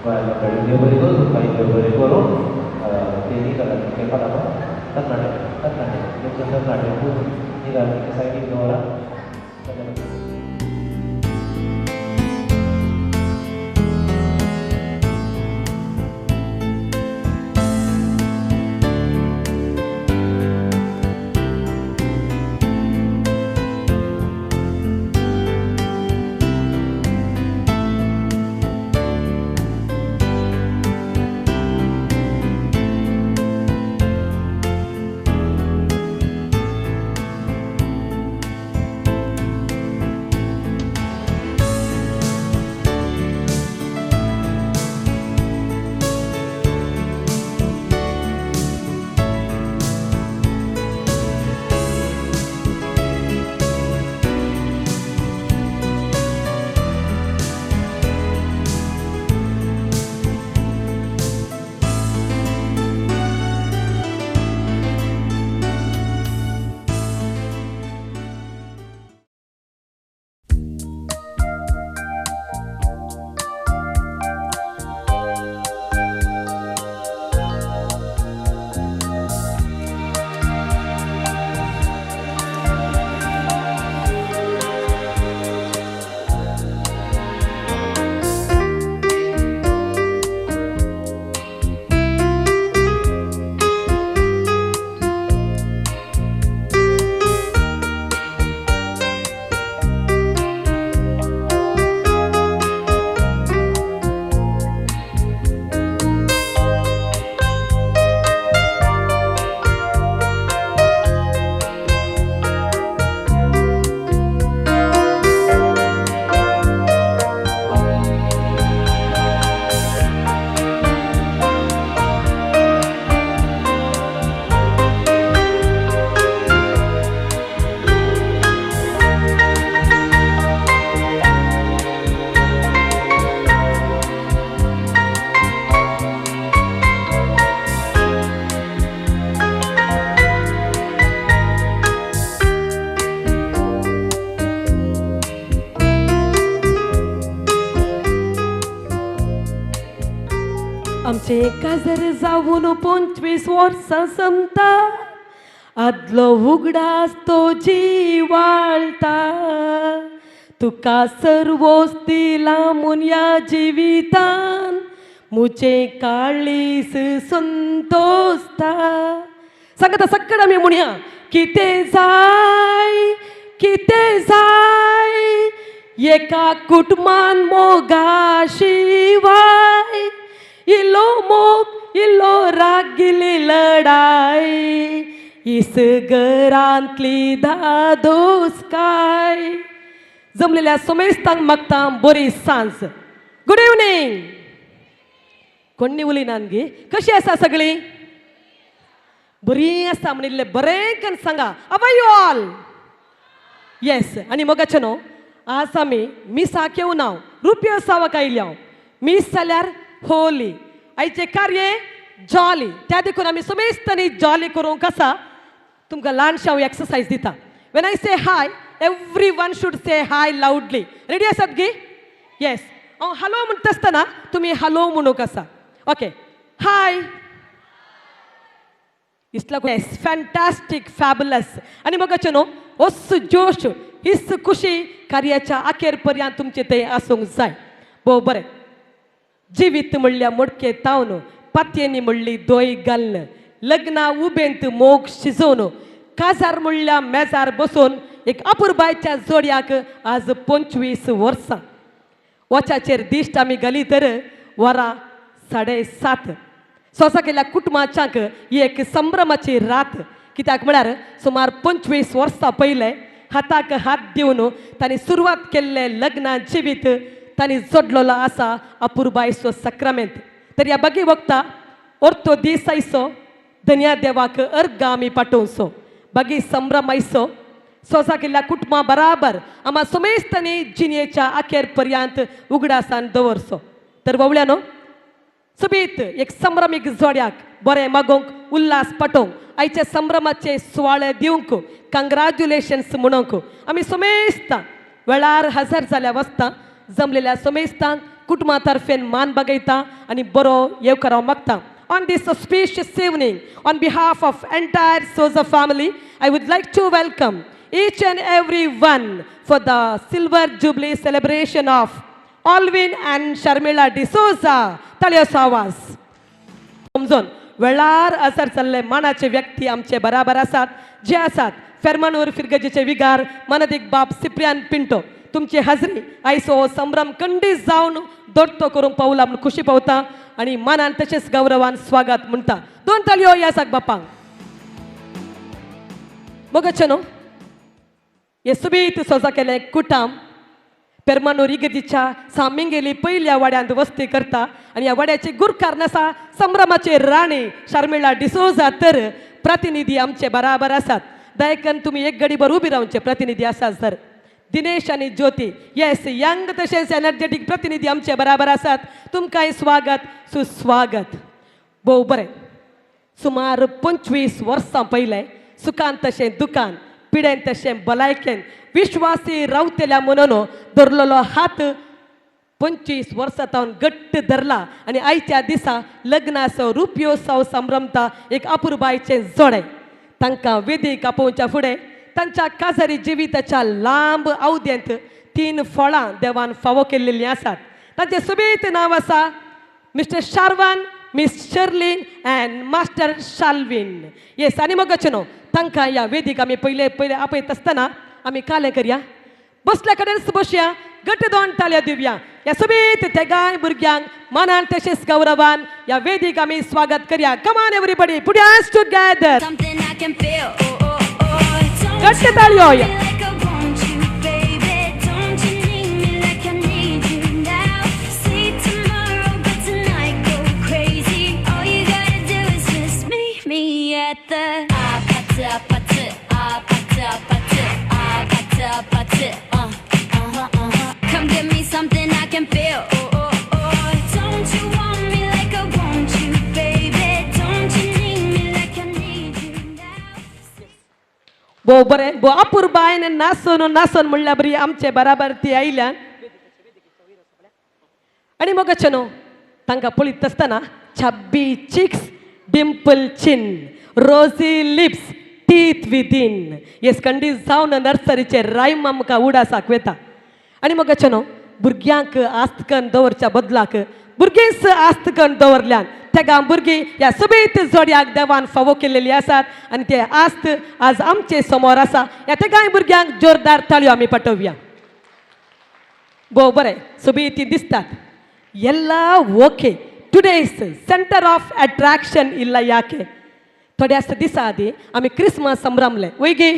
गोंयांत कडेन देव बरें करून तुमकां देव बरें करून तेणी कलाकारांचे फटाफट कर्नाटक निघाले सायडीक दवरा आमचे काजर जाऊन 25 वर्सां संपता आदलो उगडास तो जिवाळटा तुका सर्वोस दिला म्हूण ह्या जिवितान मुझे काळीस संतोषता सांगता सक्कड आमी म्हणया कितें जाय एका कुटुंबान मोगा शिवाय इल्लो मोग इल्लो रागिली लढाई इसगरांतली धादोस काय जमलेल्या समेस्तांक मागता बरी सांज गुड इवनिंग कोणी उलयनात गे कशी आसा सगळी बरी आसा म्हणिल्ले बरें कन सांगा how are you all yes आनी मोगाचे न्हू आज आमी मिसाक येवन हांव रुपया सावाक आयल्या मिस जाल्यार होली आयचे कार्य जॉली त्या देखून आमी समेस्तांनी जॉली करूंक आसा तुमकां ल्हानशें हांव एक्सरसायज दिता when I say hi everyone should say hi लावडली रेडी आसात गे येस हांव हॅलो म्हणटा आसतना तुमी हॅलो म्हणूंक आसा ओके हाय इसला येस फॅन्टास्टीक फॅबुलस आनी मोगाचे न्हू होस जोश हिस खुशी कार्याच्या अखेर पर्यंत तुमचे थंय आसूंक जाय भोव बरें जिवीत म्हणल्या मोडके तावन पातयेनी म्हणली दोय घालन लग्ना उबेंत मोग शिजोवन काजार म्हणल्या मेजार बसून एक अपुरबायच्या जोडयाक आज 25 वर्सां वचाचेर दिश्ट आमी घाली तर वरां 7:30 सोसा केल्या कुटुंबाच्याक ही एक संभ्रमाची रात कित्याक म्हळ्यार सुमार 25 वर्सां पयले हाताक हात दिवन तांणी सुरवात केल्ले लग्न जिवीत तांणी जोडलेलो आसा अपुर्बायचो सक्रामेंत तर ह्या बगे वक्ता ओर्तो दिसायचो धन्या देवाक अर्घ आमी पाठोवचो बगी संभ्रमायचो सोसा केल्ल्या कुटुंबा बराबर आम्हा सुमेस्तनी जिणेच्या अखेर पर्यंत उगडासान दवरचो तर ववळ्यानो सुबीत एक संभ्रमीक जोड्याक बरें मागोवंक उल्हास पाठोवंक आयचे संभ्रमाचे सुवाळे दिवंक कंग्रॅच्युलेशन्स म्हणूंक आमी सुमेस्तां वेळार हजर जाल्या वस्तां जमलेल्या सुमेस्तांक कुटुंबा तर्फेन मान बागयता आनी बरो येवकारो मागता On this auspicious evening, on behalf of entire Souza family, I would like to welcome each and every one for the Silver Jubilee celebration of Alvin and Sharmila D'Souza. Talios आवाज. समजून वेळार असर चालले मानाचे व्यक्ती आमचे बराबर आसात जे आसात फेर्मानूर फिरगजीचे विगार मनदीक बाब सिप्रियान पिंटो तुमची हाजरी आयसो संभ्रम खंडीत जावन दोडतो करूंक पावला म्हूण खुशी पावता आणि मानान तशेंच गौरवान स्वागत म्हणटा 2 तालयो या साक बापांक मोगचे न्हू हे सुबीत सोजा केले कुटाम पेरमानूर इगर्जीच्या सामिंगेली पयल्या वाड्यांत वस्ती करता आणि ह्या वाड्याची गुरकार आसा संभ्रमाचे राणी शर्मिळा डिसोजा तर प्रतिनिधी आमचे बराबर आसात दयकन तुम्ही एक घडीभर उबी रावचे प्रतिनिधी आसात सर दिनेश आणि ज्योती येस यंग तशेंच एनर्जेटीक प्रतिनिधी आमचे बराबर आसात तुमकांय स्वागत सुस्वागत भोव बरें सुमार 25 वर्सां पयले सुखान तशें दुखान पिडेन तशें भलायकेन विश्वासी रावतेल्या म्हणून धरलेलो हात 25 वर्सां तावन घट्ट धरला आणि आयच्या दिसा लग्नाचो रुपयोत्सव संभ्रमता एक अपुर्बायचें जोडें तांकां वेदीक आपोवच्या फुडें तांच्या काजारी जिविताच्या लांब अवधेंत 3 फळां देवान फावो केल्लीं आसात तांचें सुबेत नांव आसा mister Sharvan miss Sherlin and master Shalvin yes आनी मोगचे न्हू तांकां ह्या वेदीक आमी पयले आपयत आसतना आमी कालें करया बसल्या कडेन बसया घट्ट 2 ताळयो दिवया ह्या सुबेत तेगाय भुरग्यांक मनान तशेंच गौरवान ह्या वेदीक आमी स्वागत करया कम on everybody put your hands together घट्ट ताळयो Come give me something I can feel. Don't you want me like I want you, baby? Don't you need me like I need you now? बो बरें बो अपुर्बायन नासून म्हणल्या बरी आमचे बराबर ती आयल्यान आनी मोगचे न्हू तांकां पळयत आसतना छब्बी चिक्स डिम्पल चिन रोजी लिप्स टीथ विदीन येस खंडीत जावन नर्सरीचे रायम आमकां उडासाक वेता आनी मोगचे न्हू भुरग्यांक आस्तकन दवरच्या बदलाक भुरगींच आस्तकन दवरल्यान तेगा भुरगीं ह्या सुबेत जोड्याक देवान फावो केल्लेली आसात आनी ते आस्त आज आमचे समोर आसा ह्या तेगाय भुरग्यांक जोरदार ताळयो आमी पाठोवया भोव बरें सुबेती दिसतात ಎಲ್ಲ okay today's centre of attraction ಇಲ್ಲ ಯಾಕೆ थोड्याच दिसा आदी आमी क्रिसमस संभ्रमले वय गे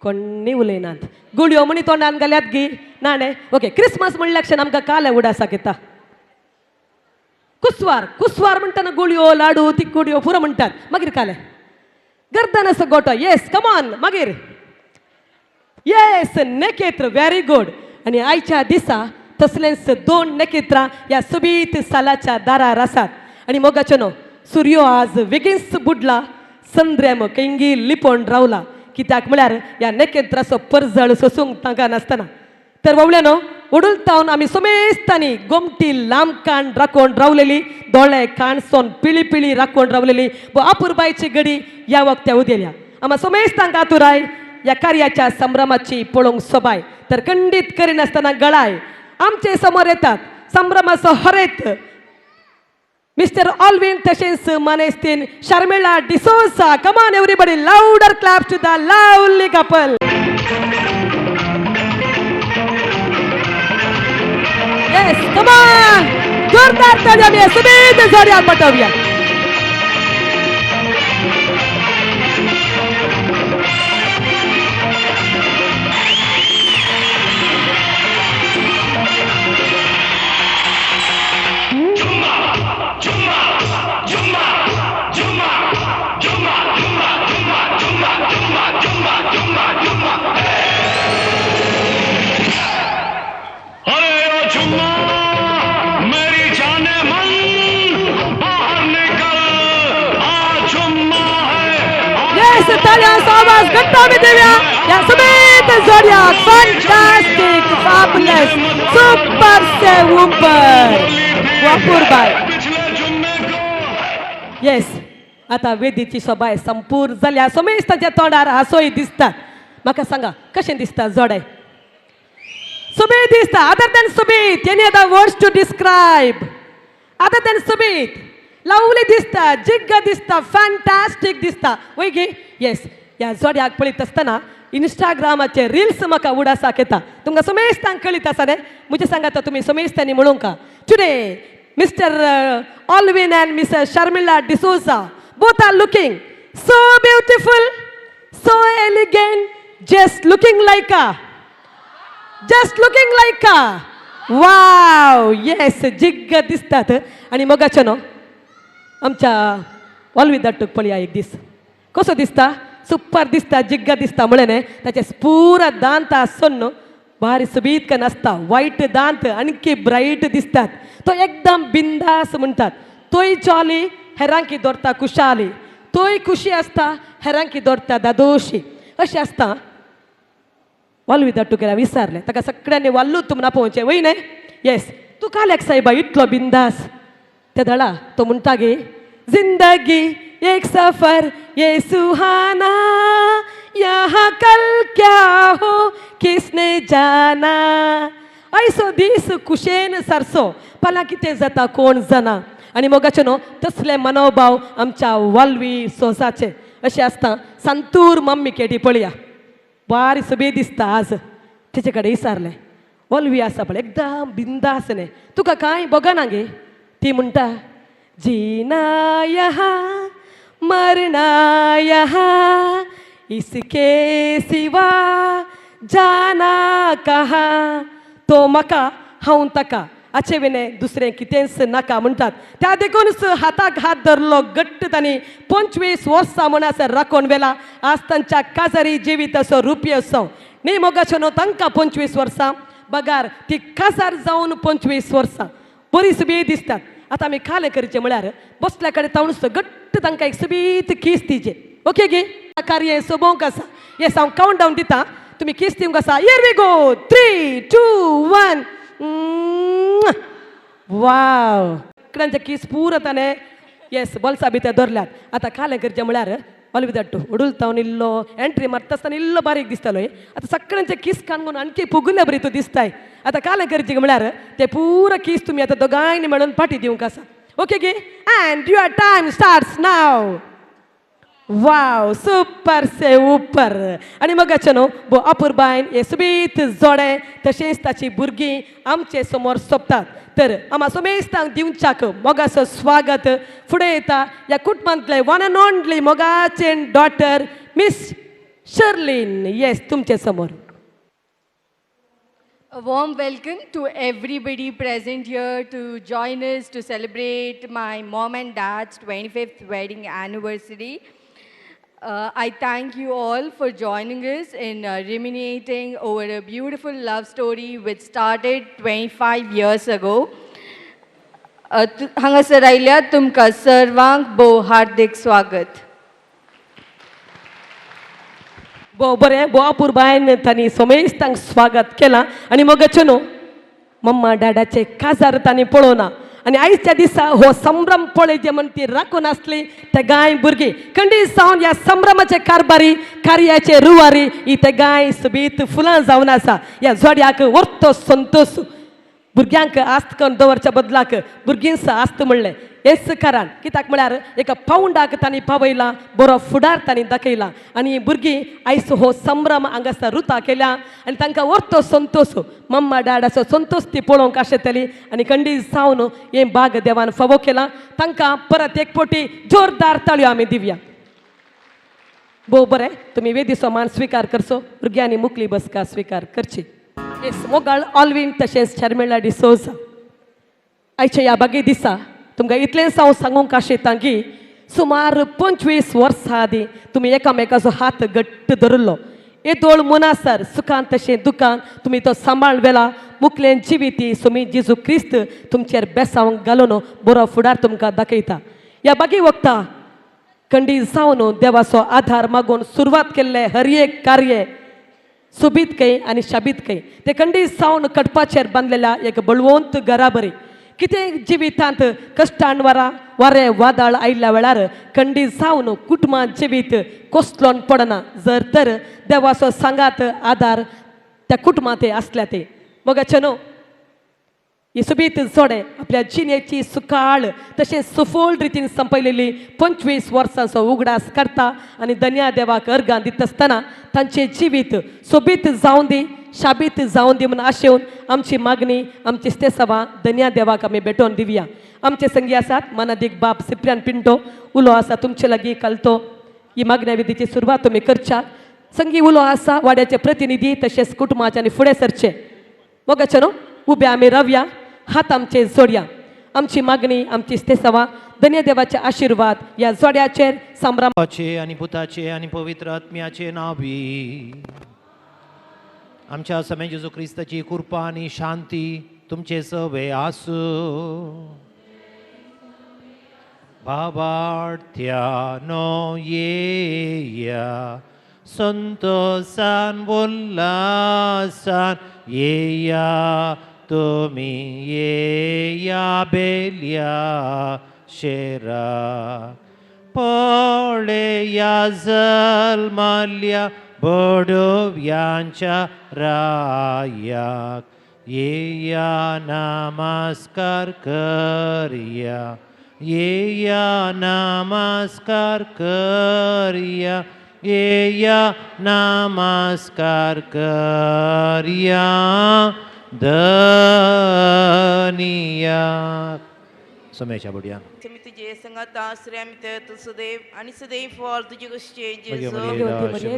कोणी उलयनात गुळयो म्हणी तोंडान घाल्यात गी नाणे ओके क्रिसमस म्हणल्या क्षण आमकां काले उडासाक येता कुस्वार म्हणटाना गुळयो लाडू तिकुड्यो पुरो म्हणटात मागीर काले गर्दन असो गोटो येस कम ऑन मागीर येस नेकेत्र व्हेरी गुड आनी आयच्या दिसा तसलेंच 2 नकेत्रां ह्या सुबीत सालाच्या दारार आसात आनी मोगाचे न्हू सूर्यो आज बेगीनच बुडला संद्रेम केंगी लिपोवन रावला कित्याक म्हळ्यार ह्या नकेत्राचो परजळ सोसूंक तांकां नासतना तर ववळ्यानो उडुलतावन आमी सोमेस्तांनी गोमटी लांब काण राखोवन रावलेली दोळे काणसोन पिळी राखोवन रावलेली व अपुर्बायची घडी ह्या वक्त्या उदेल्या आम्हा सोमेस्तांक आतुराय ह्या कार्याच्या संभ्रमाची पळोवंक सोबाय तर खंडीत करिनासतना गळाय आमचे समोर येतात संभ्रमाचो हरेत मिस्टर ऑल्विन तशेंच मानेस्तीन Sharmila D'Souza come on everybody louder claps to the lovely couple yes come जोरदार ताली आमी सुबीत जोड्याक पाठवूया. येस ताल्यांचो आवाज घट्ट आमी देऊया या सुबीत जोड्याक. फॅन्टास्टिक फॅबुलस सुपर से उपर वापूरबाय. येस आता वेदीची सभा संपूर्ण जाल्या. सोमेश ताच्या तोंडार हांसोय दिसता. म्हाका सांगा कशें दिसता जोडे? सुबीत दिसता. अदर दॅन सुबीत any other words to describe? Other than सुबीत लवली दिसता, जिग्ग दिसता, फॅन्टास्टिक दिसता. वय गे येस ह्या जोड्याक पळयत आसतना इंस्टाग्रामाचे रिल्स म्हाका उडासाक येता. तुमकां सोमेश तांक कळीत आसा न्ही? मुझे सांगात तुमी सोमेश तांणी म्हणूंक का today mister Alvin and mister Sharmila D'Souza both are looking so beautiful, so elegant, just looking like a wow. yes जिग्ग दिसतात. आणि मगाचे न्हू आमच्या ऑल्वी दट्टूक पळया एक दीस कसो दिसता. सुपर दिसता, जिग्ग दिसता म्हळें न्ही. ताचे पुरा दांत आसून न्हू भारी सुबीत कन आसता. वायट दांत आणखी ब्राईट दिसतात. तो एकदम बिंदास म्हणटात. तोय चॉली हेरांकी दौरता खुशाली. तोय खुशी आसता हेरांकी दौरता दादोशी. अशें आसता. वाल्वी दट्टू केला विचारलें ताका सगळ्यांनी वाल्लू तुमना पोवचें वय न्ही. येस तूं काल्याक सायबा इतलो बिंदास? ते धडा तो म्हणटा गे जिंदगी एक सफर ये सुहाना यहाँ कल क्या हो किसने जाना. ऐसो दीस कुशेन सरसो पला कितें जाता कोण जाणा. आणि मोगाचे न्हू तसले मनोभाव आमच्या वाल्वी सोसाचे. अशें आसता. संतूर मम्मी केटी पळया बारी सुबे दिसता. आज तिचे कडेन विचारलें वाल्वी आसा पळय एकदम बिंदास न्ही तुका कांय बगना गे. ती म्हणटा जीना यहाँ मरना यहाँ इसके सिवा जाना कहाँ. तो म्हाका हांव ताका आचे विने दुसरें कितेंच नाका म्हणटात. त्या देखूनच हाताक हात धरलो घट्ट तांणी 25 वर्सां म्हणासर राखून वेला. आज तांच्या काजारी जिवीत असो रुपयोत्सव न्ही मोगाचे न्हू. तांकां 25 वर्सां बगार ती काजार जावन 25 वर्सां बरी सुबे दिसतात. आतां आमी खालें करचें म्हळ्यार बसल्या कडेन तावणूच घट्ट तांकां एक सुबीत किस दिवचे. ओके गे कार्य सोबोवंक आसा. येस हांव कावंट डावन दिता तुमी किस दिवंक आसा. Here we go 3 2 1 wow. इकड्यांचे किस पुरो ताणें येस बोल्सा भितर धरल्यात. आतां खालें करचें म्हळ्यार ऑल्वी दट्टू उडुलतावन इल्लो एंट्री मारता आसतना इल्लो बारीक दिसतालो. आतां सगळ्यांचे किस काणून आणखी फुगल्या बरी तूं दिसताय. आतां कालें करचें म्हळ्यार ते पुरो किस तुमी आतां दोगांयनी मेळून फाटी दिवंक आसा. ओके गे and your time starts now. Wow super से उपर. आणि मगाचे न्हू बो अपूर्बायन हे सुबीत जोडे तशेंच ताची भुरगीं आमचे समोर सोंपतात. तर आम्हा सोमेश तांक दिवच्याक मोगाचो स्वागत. फुडें येता ह्या कुटुंबांतले वन अँड ओनली मोगाचे डॉटर मिस शर्लिन. येस तुमचे समोर. A warm welcome to everybody present here to join us to celebrate my mom and dad's 25th wedding anniversary. I thank you all for joining us in ruminating over a beautiful love story which started 25 years ago. हांगासर आयल्यात तुमकां सर्वांक भोव हार्दिक स्वागत. बो बरें बो अपूर्बायन तांणी सोमेश तांक स्वागत केलां. आनी मोगाचे न्हू मम्मा डॅडाचे काजार तांणी पळोवना. आनी आयच्या दिसा हो संभ्रम पळय जे म्हण ती राखून आसली ते गाय भुरगीं खंडीत जावन ह्या संभ्रमाचे कारबारी कार्याचे रुवारी ही ते गाय सुबीत फुलां जावन आसा. ह्या जोड्याक व्हरतो संतोष भुरग्यांक आस्त करून दवरच्या बदलाक भुरगींच आस्त म्हणलें हेच कारण कित्याक म्हळ्यार एका पावंडाक तांणी पावयला बरो फुडार तांणी दाखयला आनी भुरगीं आयज हो संभ्रम हांगासर रुता केल्या आनी तांकां व्हरतो संतोश मम्मा डॅडाचो संतोष ती पळोवंक आशेतली आनी खंडीत जावन हे बाग देवान फावो केला तांकां परत एक फावटी जोरदार ताळयो आमी दिवया भोव बरें तुमी वेदीचो मान स्विकार करचो भुरग्यांनी मुखली बसका स्विकार करची येस मोगाळ ऑल्वीन तशेंच शर्मिळा डिसोजा आयच्या ह्या बागे दिसा तुमकां इतलेंच हांव सांगूंक आशेतां की सुमार 25 वर्सां आदीं तुमी एकामेकाचो हात घट्ट धरलो येदोळ मनासर सुखान तशें दुखान तुमी तो सांबाळ वेला मुखलें जिविती सुमी जेजू क्रिस्त तुमचेर बेसांव घालून बरो फुडार तुमकां दाखयता ह्या बागी वखदां खंडीत जावन देवाचो आधार मागून सुरवात केल्लें हर एक कार्य सोबीतकय आनी शाबीतकय ते खंडीत जावन कटपाचेर बांदलेल्या एक बळवंत घरा बरी कितें जिवितांत कश्टान वारें वादळ आयिल्ल्या वेळार खंडीत जावन कुटुंबांत जिवीत कोसलोन पडना जर तर देवाचो सांगात आधार त्या कुटुंबांत आसल्या ते मोगाचे न्हू ही सुबीत जोडे आपल्या जिणेची सुकाळ तशेंच सफोल रितीन संपयलेली 25 वर्सांचो उगडास करता आनी धन्या देवाक अर्गां दिता आसतना तांचें जिवीत सोबीत जावं दी शाबीत जावं दी म्हणून आशेवन आमची मागणी आमची स्तेसवा धन्या देवाक आमी भेटोवन दिवया आमचे संगी आसात मानादीक बाब सिप्रियान पिंटो उलो आसा तुमचे लागीं कालतो ही मागण्या विधीची सुरवात तुमी करच्या संगी उलो आसा वाड्याचे प्रतिनिधी तशेंच कुटुंबाचे आनी फुडें सरचे मोगाचे न्हू उबे आमी रावया हात आमचे जोडया आमची मागणी आमची स्तेसवा धन्य देवाचे आशिर्वाद ह्या जोड्याचेर बापाचे आनी पुताचे आनी पवित्र आत्म्याचे नावी आमच्या समय जेजू क्रिस्ताची कृपा आनी शांती तुमचे सवे आसूं भावार्थ्यानो येया संतोषान उल्हासान येया तुमी येया बेल्या शेरा पळया जल्माल्या बडव्यांच्या रायाक येया नमस्कार करया येया नमस्कार करया येया नमस्कार करया धनिया समयाच्या बुडया मी तुझे संगत आश्रय आम्ही तू सदैव आणि सदैव फॉल तुझी गोष्टी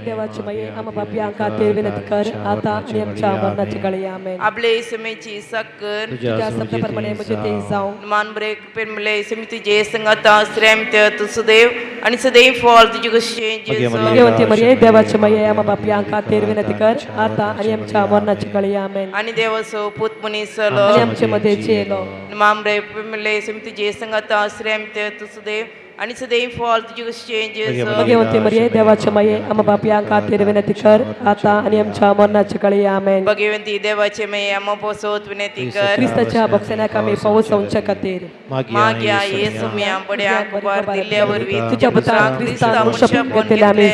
देवाची माये आम्हा बापयांका ते विनंती कर आता आणि आमच्या मरणाची गळी आमेन आपले समयची सक्कर तुझ्या शब्दाप्रमाणे म्हणजे ते जाऊ मान बरे कृपेन मले मी तुझे संगत आश्रय आम्ही तू सदैव आणि सदैव फॉल तुझी गोष्टी भगवंती मरिये देवाची माये आम्हा बापयांका ते विनंती कर आता आणि आमच्या मरणाची गळी आमेन आणि देवासो पुत मनीसलो आणि आमच्या मध्ये चेलो मान बरे कृपेन मले मी तुझे संगत आश्रय आम्ही तू सदैव आणि सदैव फॉल तुझी गोष्टी भगवंती मरिये देवाची माये आम्हा बापयांका ते विनंती कर आता आणि आमच्या मरणाची गळी आमेन भगवंती देवाचे माये आम्हा पोसोत विनंती कर क्रिस्ताच्या भक्सनाक आमी पावसावच्या खातीर माग्या येसू मी आंबड्या कुबार दिल्यावर तुझ्या पुत्रा क्रिस्ता मुशप घेतले आमी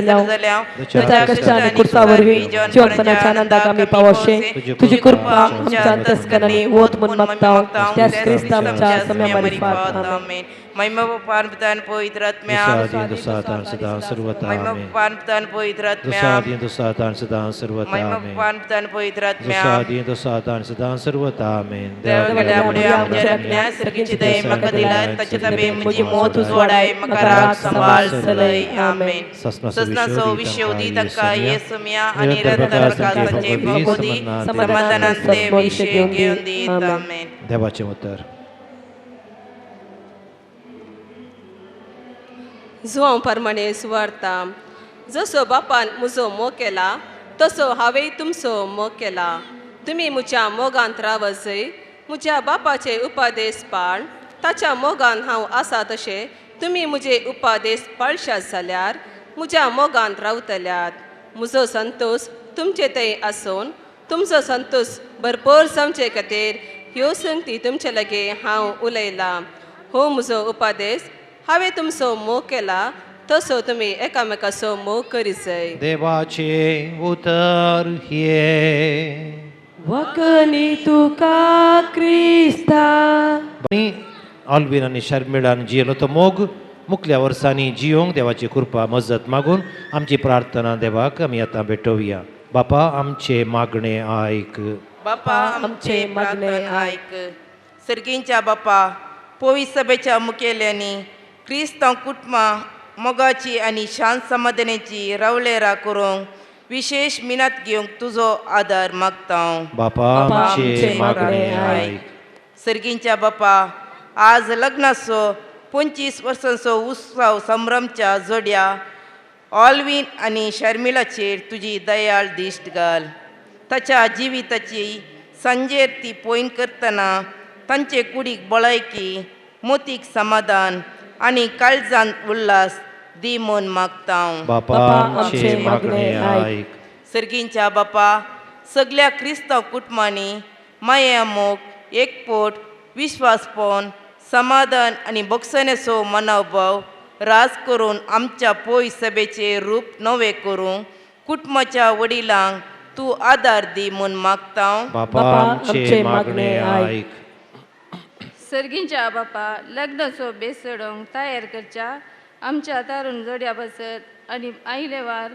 जाल्या तुझ्या कष्टाने कुर्सावरवी जीवनपणाच्या आनंदाक आमी पावशे तुझी कृपा आमच्या अंतस्करणी ओत म्हूण मागता त्याच क्रिस्ता आमच्या सम्यामारी आमेन महिमा पान पितान पवित्र आत्म्या सदा सर्वता महिमा पान पितान पवित्र आत्म्या सातान सदा सर्वता महिमा पान पितान पवित्र आत्म्या सातान सदा सर्वता आमेन देवाकडे पुढे आमच्या रत्न्या सरकीची दय मका दिला त्याच्या तबे म्हणजे मोत जोडाय मका राग संभाळ सलय आमेन ससनासो विश्वदी तक्का येसुम्या आणि रत्न प्रकाशाचे भगवती समाधानाचे विषय घेऊन दीत आमेन देवाचे उत्तर जुवां प्रमाणे सुवार्ता जसो बापान म्हजो मोग केला तसो हांवें तुमचो मोग केला तुमी म्हज्या मोगांत रावजय म्हज्या बापाचे उपादेश पाळ ताच्या मोगान हांव आसा तशें तुमी म्हजे उपादेश पाळशात जाल्यार म्हज्या मोगांत रावतल्यात म्हजो संतोश तुमचे थंय आसून तुमचो संतोश भरपूर जावचे खातीर ह्यो संगती तुमचे लागी हांव उलयलां हो म्हजो उपादेश हांवें तुमचो मोग केला तसो तुमी एकामेकाचो मोग करी जाय देवाचे उतर हे वकनी तुका क्रिस्ता. आणि ऑल्विन आणि शर्मिळान जियेलो तो मोग मुकल्या वर्सांनी जियोंक देवाची कृपा मजत मागून आमची प्रार्थना देवाक आमी आतां भेटोवया. बापा आमचे मागणे आयक. बापा आमचे मागणे ऐक. सर्गींच्या बापा पवित्र सभेच्या मुखेल्यांनी क्रिस्तांव कुटुंबां मोगाची आनी शांत समाधानाची रावलेरा करूंक विशेष मिनत घेवंक तुजो आदार मागता. बापा आमचे मागणे आयक. सर्गींच्या बापा आज लग्नाचो 25 वर्सांचो उत्सव संभ्रमच्या जोड्या ऑल्विन आनी शर्मिलाचेर तुजी दयाळ दिश्ट घाल. ताच्या जिविताची सांजेर ती पयन करतना तांचे कुडीक भलायकी मोतीक समाधान आनी काळजांत उल्हास दी म्हूण मागता. बापा आमचे मागणे आयक. सर्गींच्या बापा सगळ्या क्रिस्तांव कुटुंबांनी माया मोग एकपोट विश्वासपण समाधान आनी बक्षण्याचो मनोभाव राज करून आमच्या पवित्र सभेचे रूप नवे करूंक कुटुंबाच्या वडिलांक तूं आदार दी म्हूण मागता. बापा आमचे मागणे आयक. सर्गींच्या बापा लग्नाचो बेस चडोवंक तयार करच्या आमच्या तारून जोड्या बसत आनी आयले वार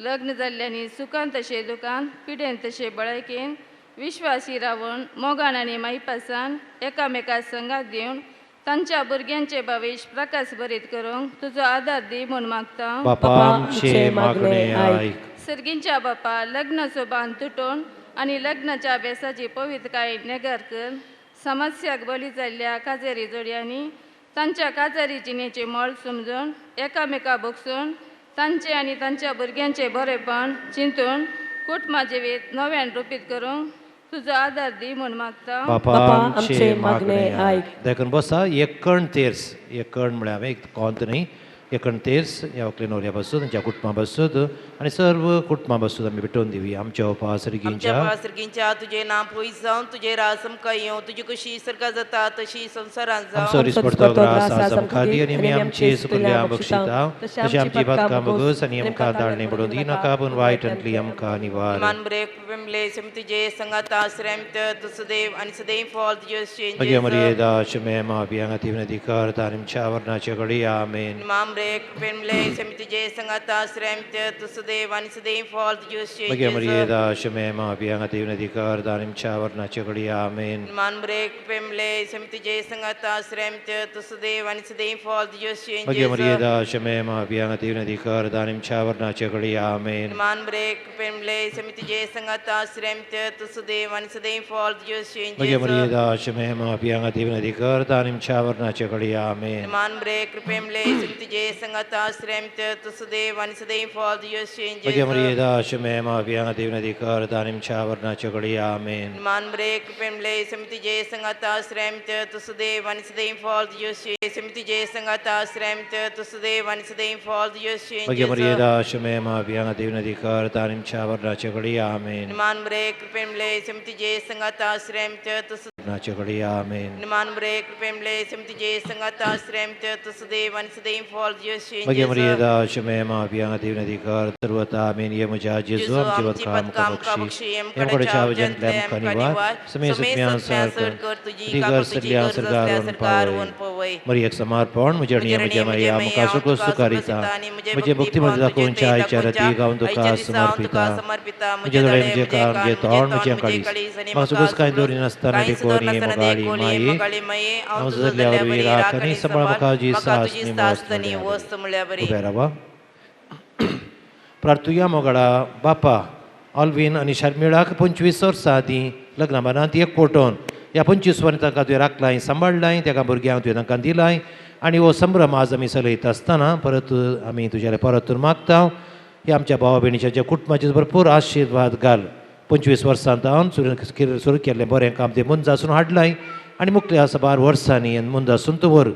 लग्न जाल्ल्यांनी सुखान तशें दुखान पिडेन तशें बळायकेन विश्वासी रावून मोगान आनी माईपासान एकामेकाक संगात दिवन तांच्या भुरग्यांचे भविश्य प्रकाश भरीत करूंक तुजो आदार दी म्हूण मागता. बापा आमचे मागणे आयक. सर्गींच्या बापा लग्नाचो बांद तुटोवन आनी लग्नाच्या बेसाची पवित्रकाय नेगार कर. समस्याक बळी जाल्ल्या काजेरी जोडयांनी तांच्या काजारी जिणेचे मोल समजून एकामेका बगसून तांचे आनी तांच्या भुरग्यांचे बरेपण चिंतून कुटुंबा जिवीत नव्यान रुपीत करूंक तुजो आदार दी म्हूण मागता. बापा आमचे मागणे आयक. देखून बसा एक कण तेर्स एक कण म्हळ्यार हांवें एक कोंत न्ही एक कण तेर्स ह्या वकले न्हवऱ्या बसून तांच्या कुटुंबा बसून आनी सर्व कुटुंबां बसून आमी भेटोवन दिवया. आमच्या बापा सर्गींच्या सर्गींच्या तुजें नांव पयस जावन तुजें राज आमकां येवं. तुजी कशी सर्गा जाता तशी संवसारांत आमचो जावं. रिसपडतो ग्रास आज आमकां दी आनी आमी आमची सुकल्ल्या बक्षिता तशें आमची बातकां बगस आनी आमकां दाळणे पडोवन दी नाका पूण वायटांतली आमकां निवार. मान ब्रेक पेमले तुजे संगाता श्रेमत तुसदेव आनी सदैव फॉल तुजे Maria Maria da Shemema Biangati Venadikar Tanim Chavarna Chagadi Amen. Mam break पेमले तुजे संगाता श्रेमत तुसदेव आनी सदैव फॉल तुजे Maria Maria da Shemema Biangati Venadikar Tanim Chavarna Chagadi Amen. मान ब्रेक पेमले तुजे संगाता श्रेमत तुसदेव आनी सदैव फॉल तुजे Maria Maria da Shemema Biangati Venadikar Tanim Chavarna Chagadi Amen. मान ब्रेक पेमले तुजे संगाता श्रेमत तुसदेव आनी सदैव फॉल तुजे Maria Maria da Shemema Biangati Venadikar Tanim Chavarna Chagadi Amen. मान ब्रेक पेमले तुजे संगाता श्रेमत तुसदेव आनी सदैव फॉल तुजे Maria Maria da Shemema Biangati Venadikar Tanim Chavarna Chagadi Amen. मान ब्रेक पेमले तुजे संगाता श्रेमत तुसदेव आनी सदैव फॉल तुजे संगाता श्रेमत तुसदेव आनी सदैव फॉल तुजे Maria Maria da Shemema Biangati Venadikar Tanim Chavarna Chagadi Amen. मान ब्रेक पेमले तुजे संगाता श्रेमत तुसदेव Chagadi Amen. मान ब्रेक पेमले तुजे संगाता श्रेमत तुसदेव आनी सदैव फॉल तुजे Maria Maria da Shemema Biangati Venadikar Tarvata Amen Yemuja Jesu Amchi Vatkam Kabakshi Yamkode Chavajan Lem Kaniwa Samesu Pyan Sarkar Digar Sadliyan Sarkaron Pawai Maria Samarpan Mujarniya Muja Maria Mukasuko Sukarita Muja Bhakti Madhya Kunchai Charati Gaunduka Samarpita Muja Dore Muja Kaun Muja Torn Muja Kalis Masukus Kaindori Nastana Dekoni Magali Mai Amzadlia Urvira Kani Samar Makaji Sas Ni Uberava प्रार्थुया मोगळा बापा Alvin आनी शर्मिळाक 25 वर्सां आदीं लग्नाबारांत एक कोटोन ह्या 25 वर्सां ताका तुवें राखलाय सांबाळलाय ताका भुरग्यांक तुवें तांकां दिलाय आनी हो संभ्रम आज आमी चलयता आसतना परत आमी तुजे परतून मागता हे आमच्या भावा भयणीच्या ज्या कुटुंबाचे भरपूर आशिर्वाद घाल 25 वर्सां जावन सुरू केल्लें बरें काम तें मुंज आसून हाडलाय आनी मुख्य सबार वर्सांनी मुंज आसून तूं वर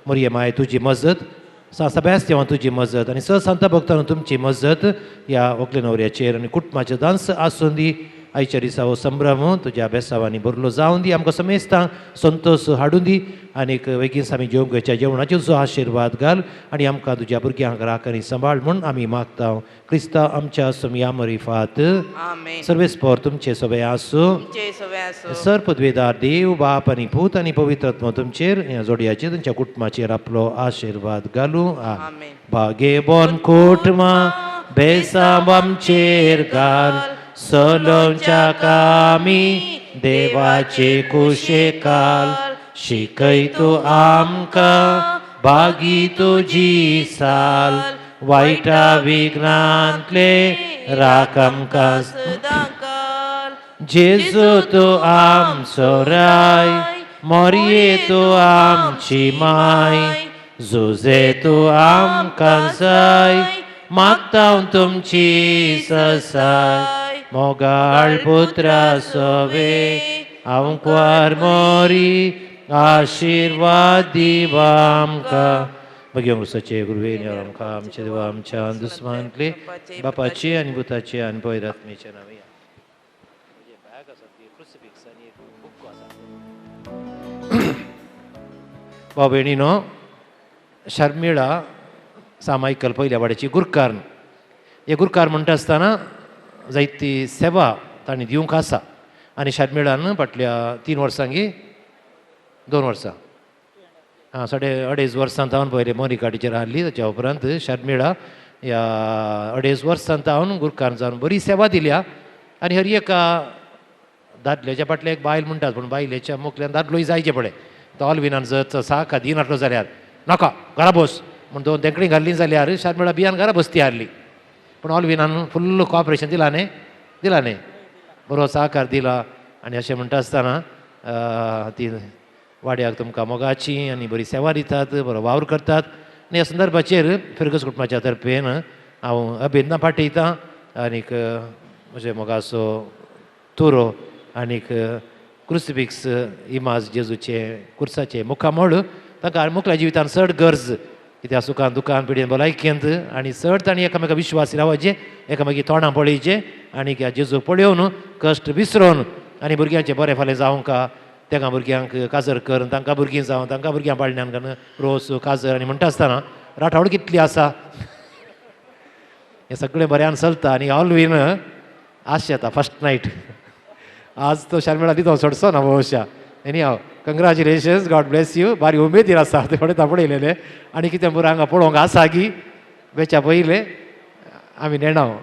मोरये माय तुजी मजत सगळ्याच देवान तुजी मजत आनी सांता भक्तान तुमची मजत ह्या व्हंकले न्हवऱ्याचेर आनी कुटुंबाचेर दांस आसून दी आयच्या दिसा हो संभ्रम तुज्या बेसावांनी भरलो जावन दी आमकां समेस्तांक संतोश हाडून दी आनीक बेगीन आमी जेवंक जेवणाचेर जो आशिर्वाद घाल आनी आमकां तुज्या भुरग्यांक राख आनी सांबाळ म्हूण आमी मागता क्रिस्ता आमच्या समिया मरिफात आमेन सर्वेस्पर तुमचे सगळे आसूं तुमचे सगळे असो सर पदवेदार देव बाप आनी पूत आनी पवित्र आत्मा तुमचेर ह्या जोडयाचेर तुमच्या कुटुंबाचेर आपलो आशिर्वाद घालूं आमेन भागे बोन कुटुंबा बेसांब आमचेर घाल सलोंच्या कामी देवाचे कुशेकाल शिकय तूं आमकां बागी तुजी साल वायटा विघ्नांतले राख आमकां सदांकाल जेजू तूं आमचो राय मोरये तूं आमची माय जुजे तूं आमकां जाय मागता हांव तुमची ससाय मोगाळ पुत्रा सोवे आमकां मोरी आशिर्वाद दिवा आमकां भगवंत सचे गुरुवेन आमकां आमचे देवा आमच्या दुस्मानांतले बापाचे आनी पुताचे आनी पवित्र आत्म्याचे नांवान भाव भयणीनो शर्मिळा सामायिकल पयल्या वाड्याची गुरकार हे गुरकार म्हणटा आसतना जायती सेवा तांणी दिवंक आसा आनी शर्मिळान फाटल्या 3 वर्सांनी 2 वर्सां अडेज वर्सांत हांव पयलें मोनिकाटीचेर आहली ताच्या उपरांत शर्मिळा ह्या 2.5 वर्सांत हांव गुरकार जावन बरी सेवा दिल्या आनी हर एका दादल्याच्या फाटल्यान एक बायल म्हणटात पूण बायलेच्या मुखल्यान दादलोय जायचे पळय तो ऑलविनान जर साका दिनाटलो जाल्यार नाका घरा बस म्हण 2 तेंकडी घाल्ली जाल्यार शर्मिळा बियान घरा बसती हारली पूण ऑलविनान फुल्ल कॉपरेशन दिला न्ही बरो सहकार दिला आनी अशें म्हणटा आसतना ती वाड्याक तुमकां मोगाची आनी बरी सेवा दितात बरो वावर करतात आनी ह्या संदर्भाचेर फिरगस कुटुंबाच्या तर्फेन हांव अभिनंदन पाठयतां आनीक म्हजे मोगाचो तुरो आनीक क्रुसिफिक्स इमाज जेजूचे कुर्साचे मुखामोळ तांकां मुखल्या जिवितान चड गरज कित्याक सुखान दुखान पिडेन भलायकेंत आनी चड तांणी एकामेका विश्वास रावचे एकामेकी तोंडां पळयचे आनीक ह्या जेजूक पळयोवन कश्ट विसरोन आनी भुरग्यांचें बरें फालें जावंका तेका भुरग्यांक काजर कर तांकां भुरगीं जावं तांकां भुरग्यां पाळण्यान रोस काजर आनी म्हणटा आसतना राठावड कितली आसा हें सगळें बऱ्यान चलता आनी ऑलवीन आश येता फस्ट नायट आज तो शर्मिळा दितो सोडचो ना भोवशा एनी हांव कंग्रॅच्युलेशन्स गॉड ब्लेस यू बारी उमेदीर आसा ते थोडे पळयलेले आनी कितें बरें हांगा पळोवंक आसा की बेच्या पयले आमी नेणाव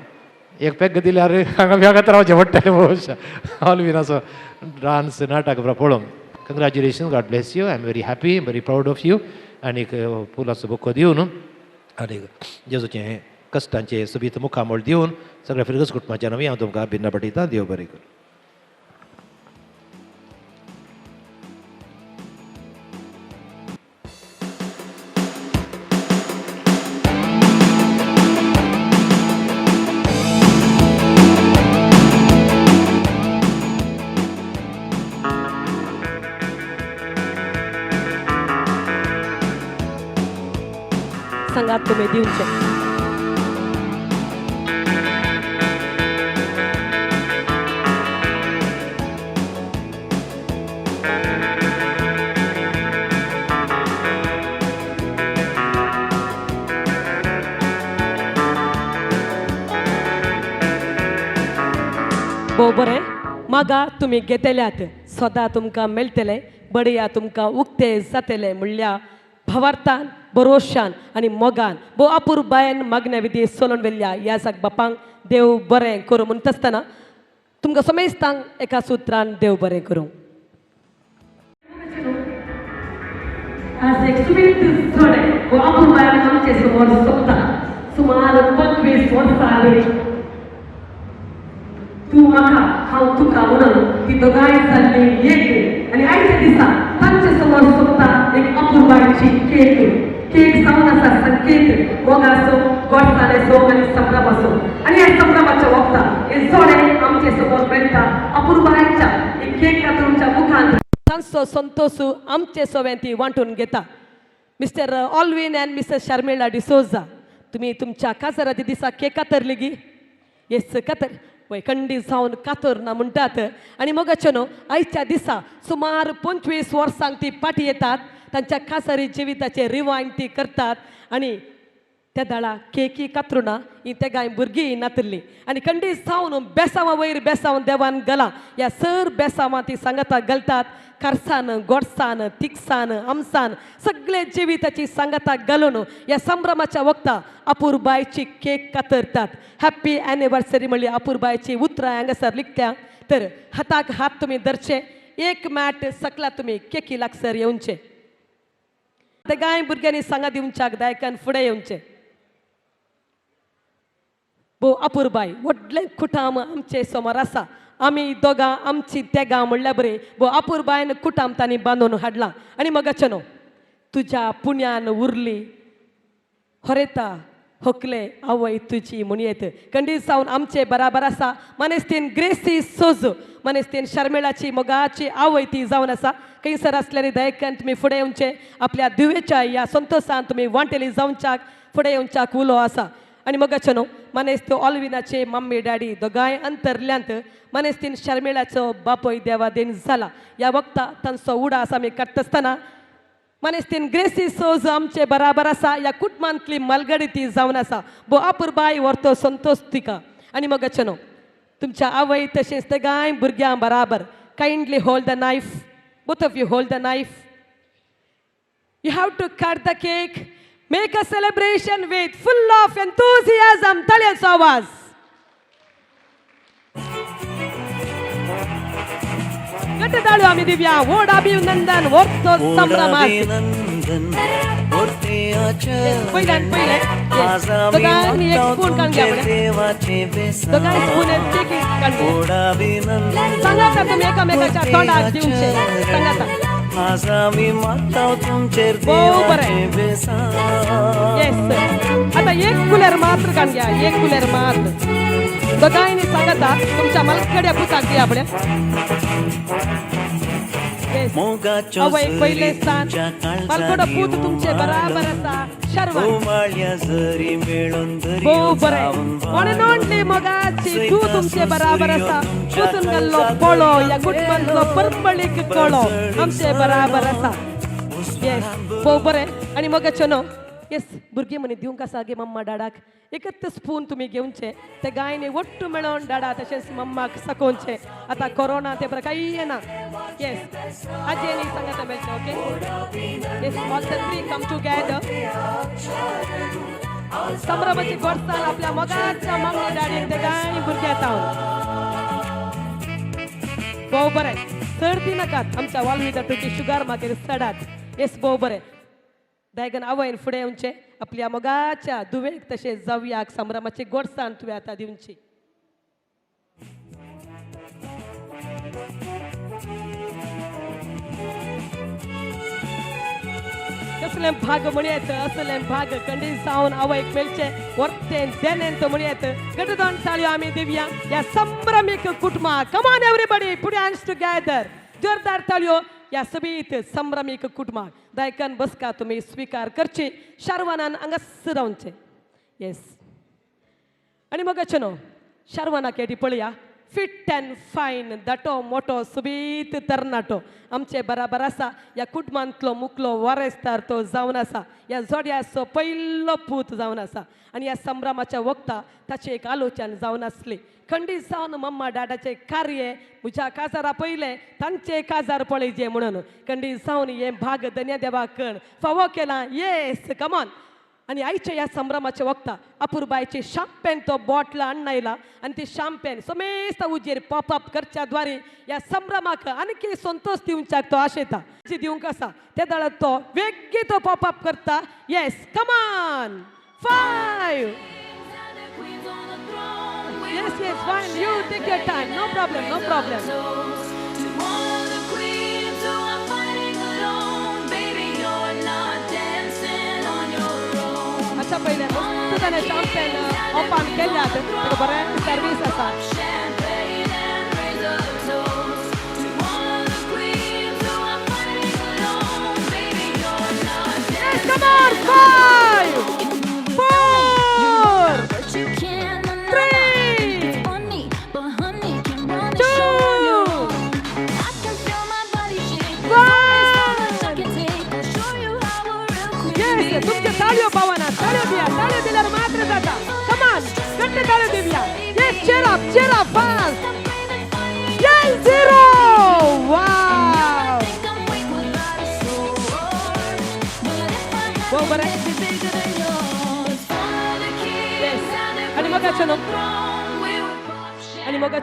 एक पॅक दिल्यार हांगा बेगात रावचें पडटलें भोवशा ऑलवीन असो डान्स नाटक पळोवंक congratulations God bless you I am very happy very proud of you आनीक फुलाचो बुको दिवन आनीक जेजूचे कश्टांचे सुबीत मुखामोळ दिवन सगळ्या फिरगस कुटुंबाच्या नवी हांव तुमकां भिन्न पठयतां देव बरें कर सांगात तुम्ही दिवचे भोव बरें मागा तुमी घेतल्यात सदां तुमकां मेळटले बडया तुमकां उक्ते जातले म्हणल्या भावार्थान भरोशान आनी मोगान भोव अपुरबायन मागण्या विधी सोलून वेल्ल्या ह्या साक बापांक देव बरें करूं म्हणटा आसतना तुमकां समेस्तांक एका सुत्रान देव बरें करूं आज एक सुबीत जोडे भोव अपुरबायन आमचे समोर सोदता सुमार 25 वर्सां जालीं तूं म्हाका हांव तुका म्हणून ती दोगांय जाल्ली एक आनी आयच्या दिसा तांचे समोर सोदता एक अपुरबायची केक जावन आसा संकेत मोगाचो गोडसाणेचो आनी संभ्रमाचो आनी ह्या संभ्रमाच्या वखदां हे जोडे आमचे समोर मेळटा अपुरबायच्या एक केक तुमच्या मुखान तांचो संतोष आमचे सवें ती वांटून घेता mister Alvin and mister Sharmila D'Souza तुम्ही तुमच्या काजराच्या दिसा केक कातरली गी येस कातर वय खंडीत जावन कातर ना म्हणटात आणि मगाचे न्हू आयच्या दिसा सुमार 25 वर्सांक ती पाटी येतात तांच्या खासरी जिविताचे रिवायंड ती करतात आणि त्या दाळा केकी कातरुना ही ते गाय भुरगीं नातरली आणि खंडीत जावन बेसांवां वयर बेसांव देवान घाला ह्या सर बेसांवां ती सांगाता घालतात खर्सान गोडसाण तिखसाण आमसान सगळे जिविताची सांगाता घालून ह्या संभ्रमाच्या वक्ता अपूर्बायची केक कातरतात हॅप्पी एनिवर्सरी म्हणली अपूर्बायची उतरां हांगासर लिखल्या तर हाताक हात तुम्ही धरचे एक मॅट सकला तुम्ही केकी लागसर येवचे ते गाय भुरग्यांनी सांगा दिवच्याक दायकान फुडें येवचे भो अपूर्बाई व्हडलें कुटाम आमचे समोर आसा आमी दोगां आमची तेगां म्हणल्या बरें भो अपूर्बायन कुटाम तांणी बांदून हाडलां आनी मगाचे न्हू तुज्या पुण्यान उरली हरेता हकले आवय तुजी म्हणयेत खंडीत जावन आमचे बराबर आसा मनेस्तीन ग्रेसी सोजू मनेस्तीन शर्मिळाची मोगाची आवय ती जावन आसा खंयसर आसल्यानी दयेकान तुमी फुडें येवचे आपल्या दुवेच्या ह्या संतोशान तुमी वांटेली जावच्याक फुडें येवच्याक उलो आसा आणि मगाचे न्हू मनेस्त ऑलविनाचे मम्मी डॅडी दोगांय अंतरल्यांत मनेस्तीन शर्मिळाचो बापूय देवा देन जाला ह्या वक्ता तांचो उडास आमी काडटा आसतना मनेस्तीन ग्रेसी सोज आमचे बराबर आसा ह्या कुटुंबांतली मलगडी ती जावन आसा भो अपूर्बाय व्हरतो संतोष तिका आनी मगाचे न्हू तुमच्या आवय तशेंच ते गाय भुरग्यां बराबर kindly hold the knife both of you hold the knife you have to cut the cake Make a celebration with full of enthusiasm. ताळ्यांचो आवाज. गट्ट ताळयो आमी दिवया. व्हड अभिनंदन व्हडतो संभ्रमात. पयल्यान पयले. दोगांनी एक स्पून काडून घ्या बरें. दोगांनी स्पून एक काडून. सांगाता तुमी एकामेकाच्या तोंडाक दिवचे. सांगाता. आता एक कुलेर मात्र काढून घ्या एक कुलेर मात्र दोघांनी सांगता तुमच्या मलकड्या पुताक द्या आपल्या अवय पहिले स्थान मलकड पूत तुमचे बराबर आसा शर्मा भोव बरें म्हणून ओनली मोगाची तू तुमचे बराबर आसा पुसून गेल्लो पळो या कुटुंबांतलो परपळीक कळो आमचे बराबर आसा येस भोव बरें आनी मोगाचे न्हू येस भुरगीं म्हणी दिवंक आसा गे मम्मा डाडाक एकच स्पून तुमी घेवचे ते गायनी वट्टू मेळोन डाडा तशेंच मम्माक साकोवचे आतां कोरोना ते बरें काही ना येस आजयेनी सांगाता मेळचे okay yes all the three come together संभ्रमाची गोडसाण आपल्या मोगाच्या मम्मी डॅडीक ते गाय भुरगे येता भोव बरें सर्दी नाकात आमच्या वाल्मिदाची शुगर मागीर चडात येस भोव बरें दायगन आवयन फुडें येवचे आपल्या मोगाच्या दुवेक तशेंच जावयाक संभ्रमाची गोडसाण तुवें आतां दिवची कसले भाग म्हणयेत असले भाग खंडीत जावन आवयक मेळचे वर्तेन देनेन तो म्हणयेत गटदोन ताळयो आमी दिवया ह्या संभ्रमीक कुटुंबाक कम on everybody put your hands together जोरदार ताळयो या सबीत संभ्रमीक कुटुंबाक दायकान बसका तुम्ही स्वीकार करची शारवानान हांगास रावचे येस आनी मगाचे न्हू शारवानाक एटी पळया फिट अँड फायन दाटो मोठो सुबीत तरणाटो आमचे बराबर आसा ह्या कुटुंबांतलो मुखलो वारेस्तार तो जावन आसा ह्या जोड्याचो पयलो पूत जावन आसा आनी ह्या संभ्रमाच्या वक्ता ताची एक आलोचन जावन आसली खंडीत जावन मम्मा डाडाचे कार्य म्हज्या काजारा पयले तांचे काजार पळयचे म्हणून खंडीत जावन हे भाग धन्य देवाक कण फावो केला येस कमॉन आनी आयच्या ह्या संभ्रमाच्या वक्ता अपूर्बायची शॅम्पेन तो बॉटल हाडून आयला आनी ती शॅम्पेन समेस्त उजेर पॉपअप करच्या द्वारे ह्या संभ्रमाक आनीक संतोष दिवच्याक तो आशेता दिवंक आसा त्या दळात तो वेगळी तो पॉपअप करता yes come on 5 Yes, yes, fine. You take your time. No problem, no problem. अच्छा पहिले मस्त त्याने शॅम्पेन ओपन केल्यात बरें सर्वीस आसा Yes, come on, 5 4 3 cheer up fast. Yes, 0. Wow. बरोबर आहे. Yes. आणि मग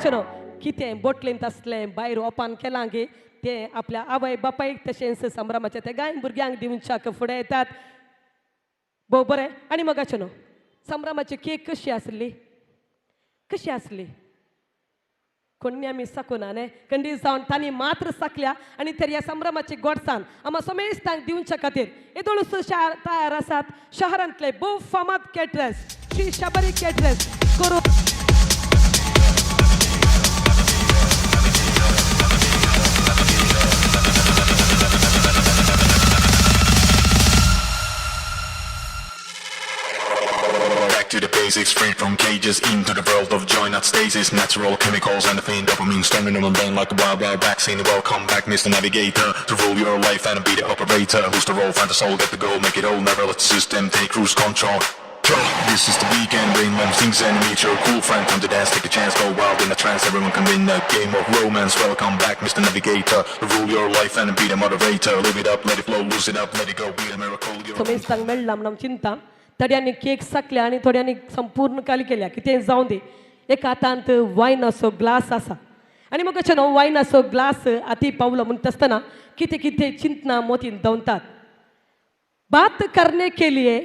कितें बोटलेंत असलें भायर ओपन केलां गे ते आपल्या आवय बापायक तशेंच संभ्रमाच्या त्या गाय भुरग्यांक दिवच्याक फुडें येतात. बरें. आनी मग संभ्रमाची केक कशी आसली कोणी आमी साकुना न्ही कंडी जावन तांणी मात्र साकल्या आनी तर ह्या संभ्रमाची गोडसाण आम्हा समेस्तांक दिवच्या खातीर येदोळूस तयार आसात शहरांतले भोव फामाद कॅटरर्स श्री शबरी कॅटरर्स करून To the basics, free from cages, into the world of joy, not stasis. Natural chemicals and the fiend dopamine storming on the brain like a wild vaccine. Welcome back, Mr. Navigator, to rule your life and be the operator. Who's the role? Find the soul, get the goal, make it all. Never let the system take cruise control. This is the weekend, rain when things and meet your cool friend. Come to dance, take a chance, go wild in a trance. Everyone can win a game of romance. Welcome back, Mr. Navigator, to rule your life and be the moderator. Live it up, let it flow, lose it up, let it go, be a miracle. समेस्तांक मेळ्ळां म्हणून चिंता थोड्यांनी cake साकल्या आनी थोड्यांनी संपूर्ण काली केल्या कितें जावं दी एक हातांत वायनाचो ग्लास आसा आनी मग न्हू वायनाचो ग्लास हाती पावलो म्हणटा आसतना कितें कितें चिंतना मोतीन दवरतात. बात करने के लिए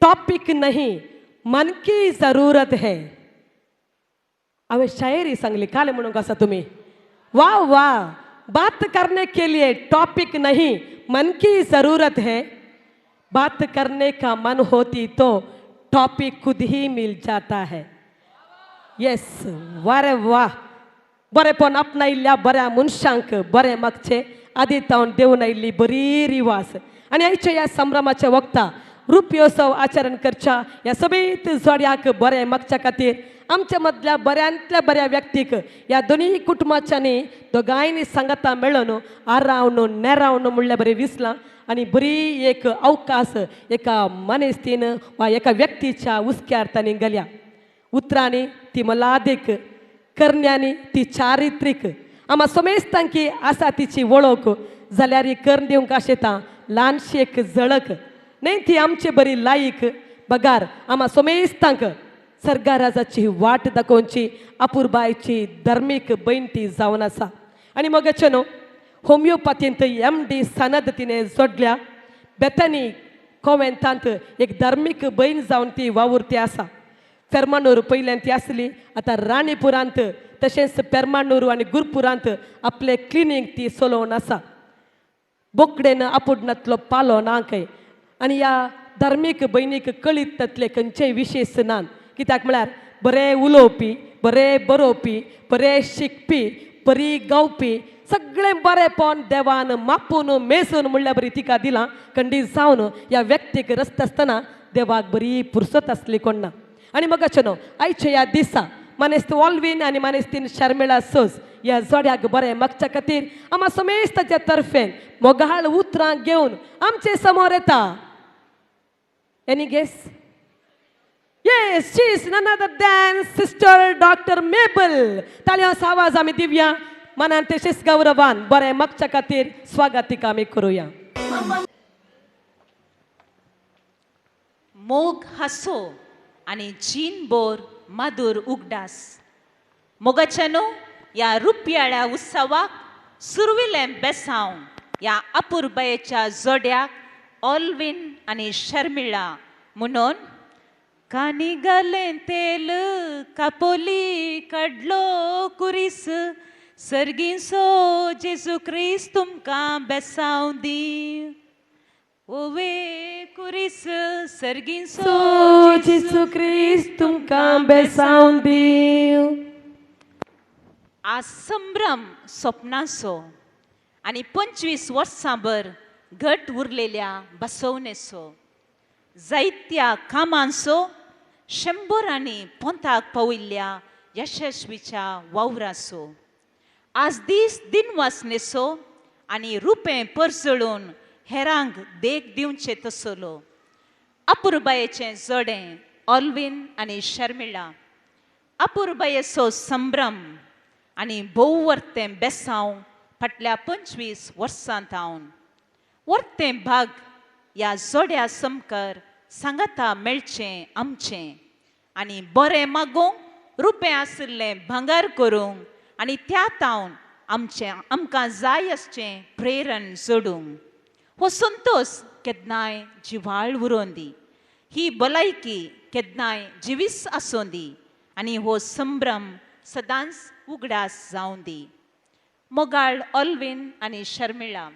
टॉपिक नहीं मन की जरूरत है. हांवें शायरी सांगली काल म्हणून आसा तुमी वा वा. बात करने के लिए टॉपिक नहीं मन की जरूरत है. बात करने का मन होती तो टॉपिक खुद ही मिल जाता है. येस वारे वाह. बरेपण आपणायिल्ल्या बऱ्या मनशांक बरें मागचें आदी तावन देंवन आयिल्ली बरी रिवाज आनी आयच्या ह्या संभ्रमाच्या वक्ता रुप्योत्सव आचरण करच्या ह्या सगळीत जोड्याक बरें मागच्या खातीर आमच्या मदल्या बऱ्यांतल्या बऱ्या व्यक्तीक ह्या दोनी कुटुंबाच्यांनी दोगांयनी सांगाता मेळून आरावन नेरावन म्हणल्यार बरें दिसलां आनी बरी एक अवकाश एका मनेस्तीन वा एका व्यक्तीच्या उस्क्यार तांणी गेल्या. उतरांनी ती मलादीक करण्यांनी ती चारित्रीक आम्हा समेस्तांकी आसा तिची वळख जाल्यार ही कर्ण दिवंक आशेता ल्हानशी एक झळक न्ही ती आमची बरी लायक बगार आम्हा समेस्तांक सर्गाराजाची वाट दाखोवची अपुरबायची धर्मीक बहीण ती जावन आसा. आनी मग न्हू होमिओपॅथींत MD सनद तिणें जोडल्या. बेतनी कोवेंतांत एक धर्मीक बहीण जावन ती वावुरती आसा. फेर्मानूर पयल्यान ती आसली आतां राणीपुरांत तशेंच पेर्मानूर आनी गुरपुरांत आपले क्लिनीक ती चलोवन आसा. बोकडेन आपुडनातलो पालो नाकय आनी ह्या धर्मीक भयणीक कळीत तातले खंयचेय विशेश नान कित्याक म्हळ्यार बरें उलोवपी बरें बरोवपी बरें शिकपी बरी गावपी सगळें बरेंपण देवान मापून मेसून म्हणल्यार बरी तिका दिलां. खंडी जावन ह्या व्यक्तीक रस्त आसतना देवाक बरी पुरसत आसली कोण ना. आनी मग न्हू आयच्या ह्या दिसा मानेस्त ऑल्वीन आनी मानेस्तीन शर्मिळा सोज ह्या जोड्याक बरें मागच्या खातीर आम्हा समेस्ताच्या तर्फेन मोगाळ उतरां घेवन आमचे समोर येता. Any guess? Yes, she is none other than Sister Dr. Mabel. ताळयांचो आवाज आमी दिवया मनान तशेंच गौरवान बरें मागच्या खातीर स्वागत तिका आमी करुया. मोग हासो आनी जीन बोर मधुर उगडास मोगाचेनो ह्या रुपयाळ्या उत्सवाक सुरविलें बेसांव ह्या अपुरबायेच्या जोड्याक ऑल्वीन आनी शर्मिळा म्हणून कानी घालें तेल कापोली कडलो कुरीस सर्गींचो जेजू क्रिस्त तुमकां बेसांव दी. ओवे कुरीस सर्गींचो जेजू क्रिस्त तुमकां बेसांव दी. आज संभ्रम स्वप्नांचो आनी 25 वर्सां भर घट उरलेल्या बसवणेचो जायत्या कामांचो 100 पोंताक पाविल्ल्या यशस्वीच्या वावराचो आज दीस दिनवासनेचो आनी रुपें परसळून हेरांक देख दिवचे तसलो अपुरबायेचें जोडें ऑल्वीन आनी शर्मिळा अपुर्बायेचो संभ्रम आनी भोव वर्तें बेसांव फाटल्या 25 वर्सांत हांव वर्तें भाग ह्या जोड्या समकार सांगाता मेळचें आमचें आनी बरें मागोवंक रुपें आशिल्लें भांगार करूंक आनी त्या तावन आमकां जाय आसचें प्रेरण जोडूंक हो संतोश केन्नाय जिवाळ उरोवन दी ही भलायकी केन्नाय जिवीस आसूं दी आनी हो संभ्रम सदांच उगडास जावं दी मोगाळ ऑल्वीन आनी शर्मिळा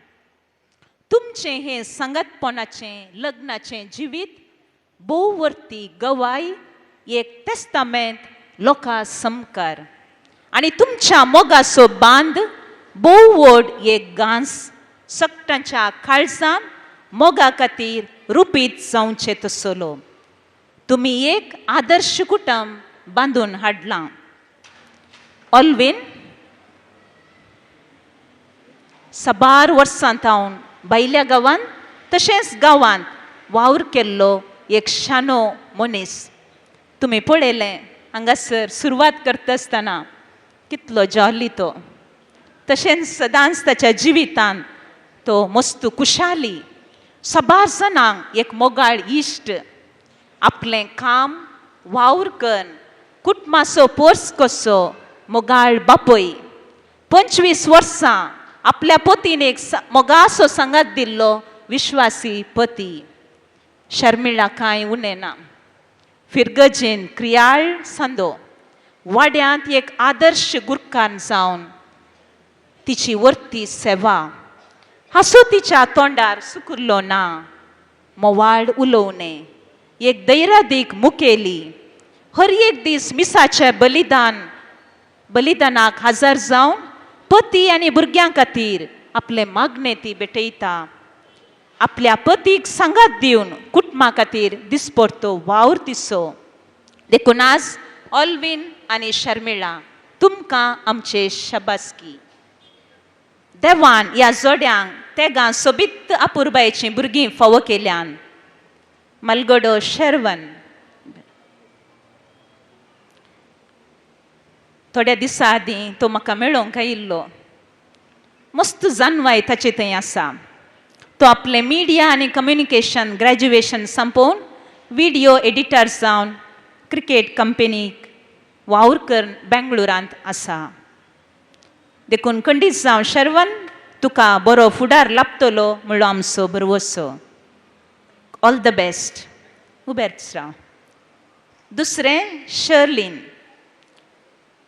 तुमचें हें सांगातपणाचें लग्नाचें जिवीत भोव वर्ती गवाय एक टेस्टामेंट लोकां समकार आनी तुमच्या मोगाचो बांद भोव व्हड एक गांस सगळ्यांच्या काळजान मोगा खातीर रुपीत जावचें तसलो तुमी एक आदर्श कुटुंब बांदून हाडलां ऑल्वीन साबार वर्सांत हांव भायल्या गांवांत तशेंच गांवांत वावर केल्लो एक शानो मनीस तुमी पळयलें हांगासर सुरवात करता आसतना कितलो जॉली तो तशेंच सदांच ताच्या जिवितांत तो मस्त खुशाली साबार जाणांक एक मोगाळ इश्ट आपलें काम वावर करून कुटुंबाचो पर्स कसो मोगाळ बापय 25 वर्सां आपल्या पतीन एक मोगाचो सांगात दिल्लो विश्वासी पती शर्मिळा कांय उणें ना फिरगजेन क्रियाळ सांदो वाड्यांत एक आदर्श गुरकार जावन तिची वर्ती सेवा हांसो तिच्या तोंडार सुकुरलो ना मोवाळ उलोवणें एक दैरादीक मुखेली हर एक दीस मिसाचें बलिदानाक हजर जावन पती आनी भुरग्यां खातीर आपले मागणें ती भेटयता आपल्या पतीक सांगात दिवन कुटुंबा खातीर दिसपरतो वावर तिसो देखून आज ऑल्वीन आनी शर्मिळा तुमकां आमचे शाबासकी देवान ह्या जोड्यांक तेगां सोबीत अपुर्बायेचीं भुरगीं फावो केल्यान मलगडो शेरवन थोड्या दिसां आदीं तो म्हाका मेळोवंक आयिल्लो मस्त जानवाय ताचे थंय आसा तो आपलें मिडिया आनी कम्युनिकेशन ग्रॅज्युएशन संपोवन व्हिडियो एडिटर जावन क्रिकेट कंपनीक वावर करून बेंगळुरांत आसा देखून खंडीत जावं शर्वन तुका बरो फुडार लाभतलो म्हणलो आमचो बरवसो ऑल द बेस्ट उबेच राव दुसरें शर्लीन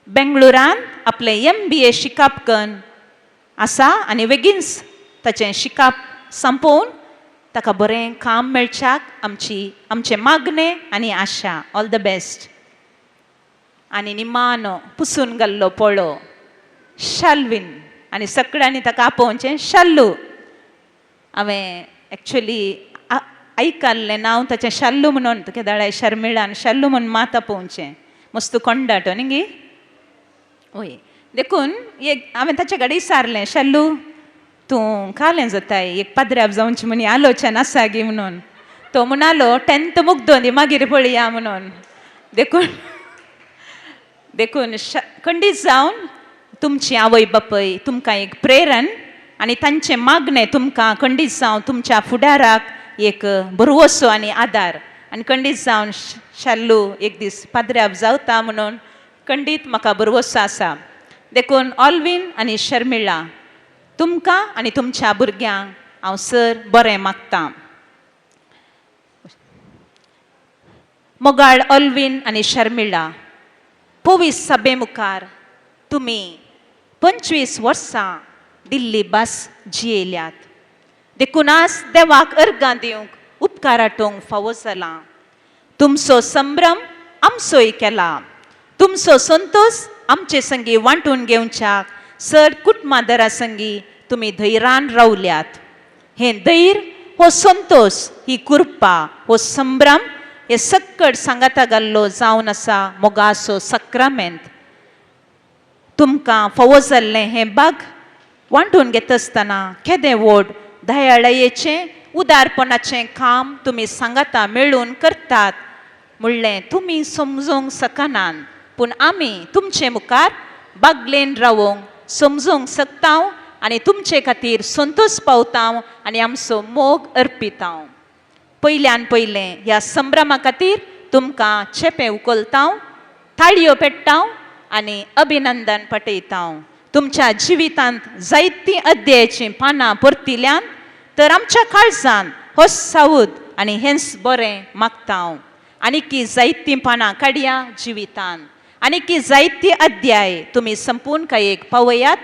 बेंगळुरांत आपलें MBA शिकाप करून आसा आनी बेगीनच ताचें शिकाप संपोवन ताका बरें काम मेळच्याक आमचें मागणें आनी आशा ऑल द बेस्ट आनी निमानो पुसून घाल्लो पळो शाल्वीन आनी सगळ्यांनी ताका आपोवचें शाल्लू हांवें एक्चुली आयकल्लें नांव ताचें शाल्लू म्हणून तुगे दाळे शर्मिळान शाल्लू म्हणून मात आपोवचें मस्त कोंडाटो न्ही गे वय देखून एक हांवें ताचे कडेन विचारलें शाल्लू तूं कालें जाताय एक पाद्र्याप जावचें म्हणी आलोचन आसा गे म्हणून तो म्हणालो 10th मुग्दो दी मागीर पळया म्हणून देखून खंडीत जावन तुमची आवय बापय तुमकां एक प्रेरण आनी तांचें मागणें तुमकां खंडीत जावन तुमच्या फुडाराक एक बरवसो आनी आदार आनी खंडीत जावन शाल्लू एक दीस पाद्र्याप जावता म्हणून खंडीत म्हाका बरवसो आसा देखून ऑल्वीन आनी शर्मिळा तुमकां आनी तुमच्या भुरग्यांक हांव सर बरें मागतां मोगाळ ऑल्वीन आनी शर्मिळा पोवीस सभे मुखार तुमी 25 वर्सां दिल्ली भास जियेल्यात देखून आज देवाक अर्गां दिवंक उपकार आटोवंक फावो जाला तुमचो संभ्रम आमचोय केला तुमचो संतोश आमचे संगी वांटून घेवच्याक चड कुटुंबादरा संगी तुमी धैर्यान रावल्यात हें धैर्य हो संतोष ही कृपा हो संभ्रम हे सक्कड सांगाता घाल्लो जावन आसा मोगाचो सक्रामेंत तुमकां फावो जाल्लें हें भाग वांटून घेता आसतना केदें व्हड दयाळयेचें उदारपणाचें काम तुमी सांगाता मेळून करतात म्हणलें तुमी समजूंक शकनात पूण आमी तुमचे मुखार बागलेन रावोंक समजूंक शकता आनी तुमचे खातीर संतोश पावता आनी आमचो मोग अर्पिता. पयल्यान पयलें ह्या संभ्रमा खातीर तुमकां चेपें उखलता, थाळयो पेट्टा आनी अभिनंदन पटयता. तुमच्या जिवितांत जायतीं अध्यायाचीं पानां परतिल्यान तर आमच्या काळजान हो सावूद आनी हेंच बरें मागता. आनी की जायतीं पानां काडया जिवितांत, आनी की जायतीं अध्याय तुमी संपूर्ण कायेक पावयात.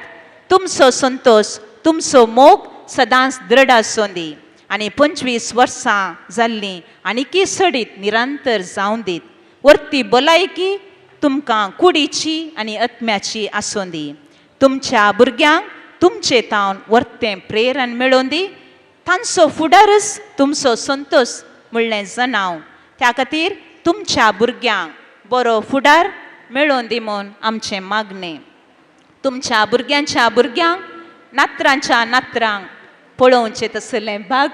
तुमचो संतोष, तुमचो मोग सदांच दृढ आसूं दी आनी 25 वर्सां जाल्लीं आनी की सडीत निरंतर जावं दीत. वर्ती भलायकी तुमकां कुडीची आनी आत्म्याची आसूं दी. तुमच्या भुरग्यांक तुमचे तावन वर्तें प्रेरण मेळोवन दी. तांचो फुडारच तुमचो संतोश म्हणलें जनाव. त्या खातीर तुमच्या भुरग्यांक बरो फुडार मेळोवन दी म्हूण आमचें मागणें. तुमच्या भुरग्यांच्या भुरग्यांक नात्रांच्या नात्रांक पळोवचें तसलें भाग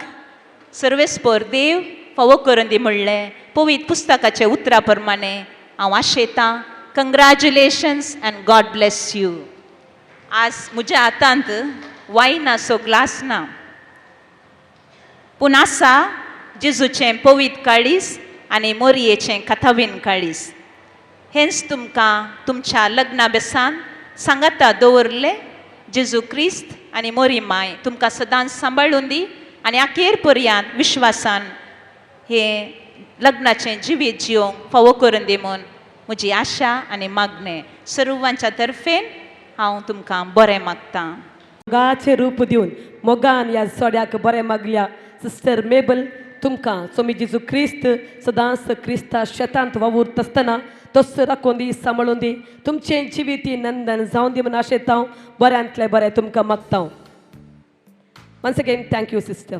सर्वेस्पर देव फावो करून दी म्हणलें पवित्र पुस्तकाच्या उतरा प्रमाणे हांव आशेतां. कंग्रॅच्युलेशन्स अँड गॉड ब्लेस यू. आज म्हज्या हातांत वायनाचो ग्लास ना, पूण आसा जेजूचें पवित्र काळीस आनी मोरयेचें कथावीन काळीस. हेंच तुमकां तुमच्या लग्ना बेसान सांगाता दवरलें. जेजू क्रिस्त आनी मोरी माय तुमकां सदांच सांबाळून दी आनी अखेर पर्यंत विश्वासान हे लग्नाचें जिवीत जिवंक फावो करून दी म्हूण म्हजी आशा आनी मागणें. सर्वांच्या तर्फेन हांव तुमकां बरें मागतां. मोगाचें रूप दिवन मोगान ह्या सोड्याक बरें मागल्या सिस्टर मेबल तुमकां स्वामी जेजू क्रिस्त सदांच क्रिस्ता शेतांत वावूरता आसतना तस राखून दी, सांबाळून दी. तुमचें जिवीती नंदन जावन दी म्हूण आशेता. बऱ्यांतलें बरें तुमकां मागता. Once again thank you sister.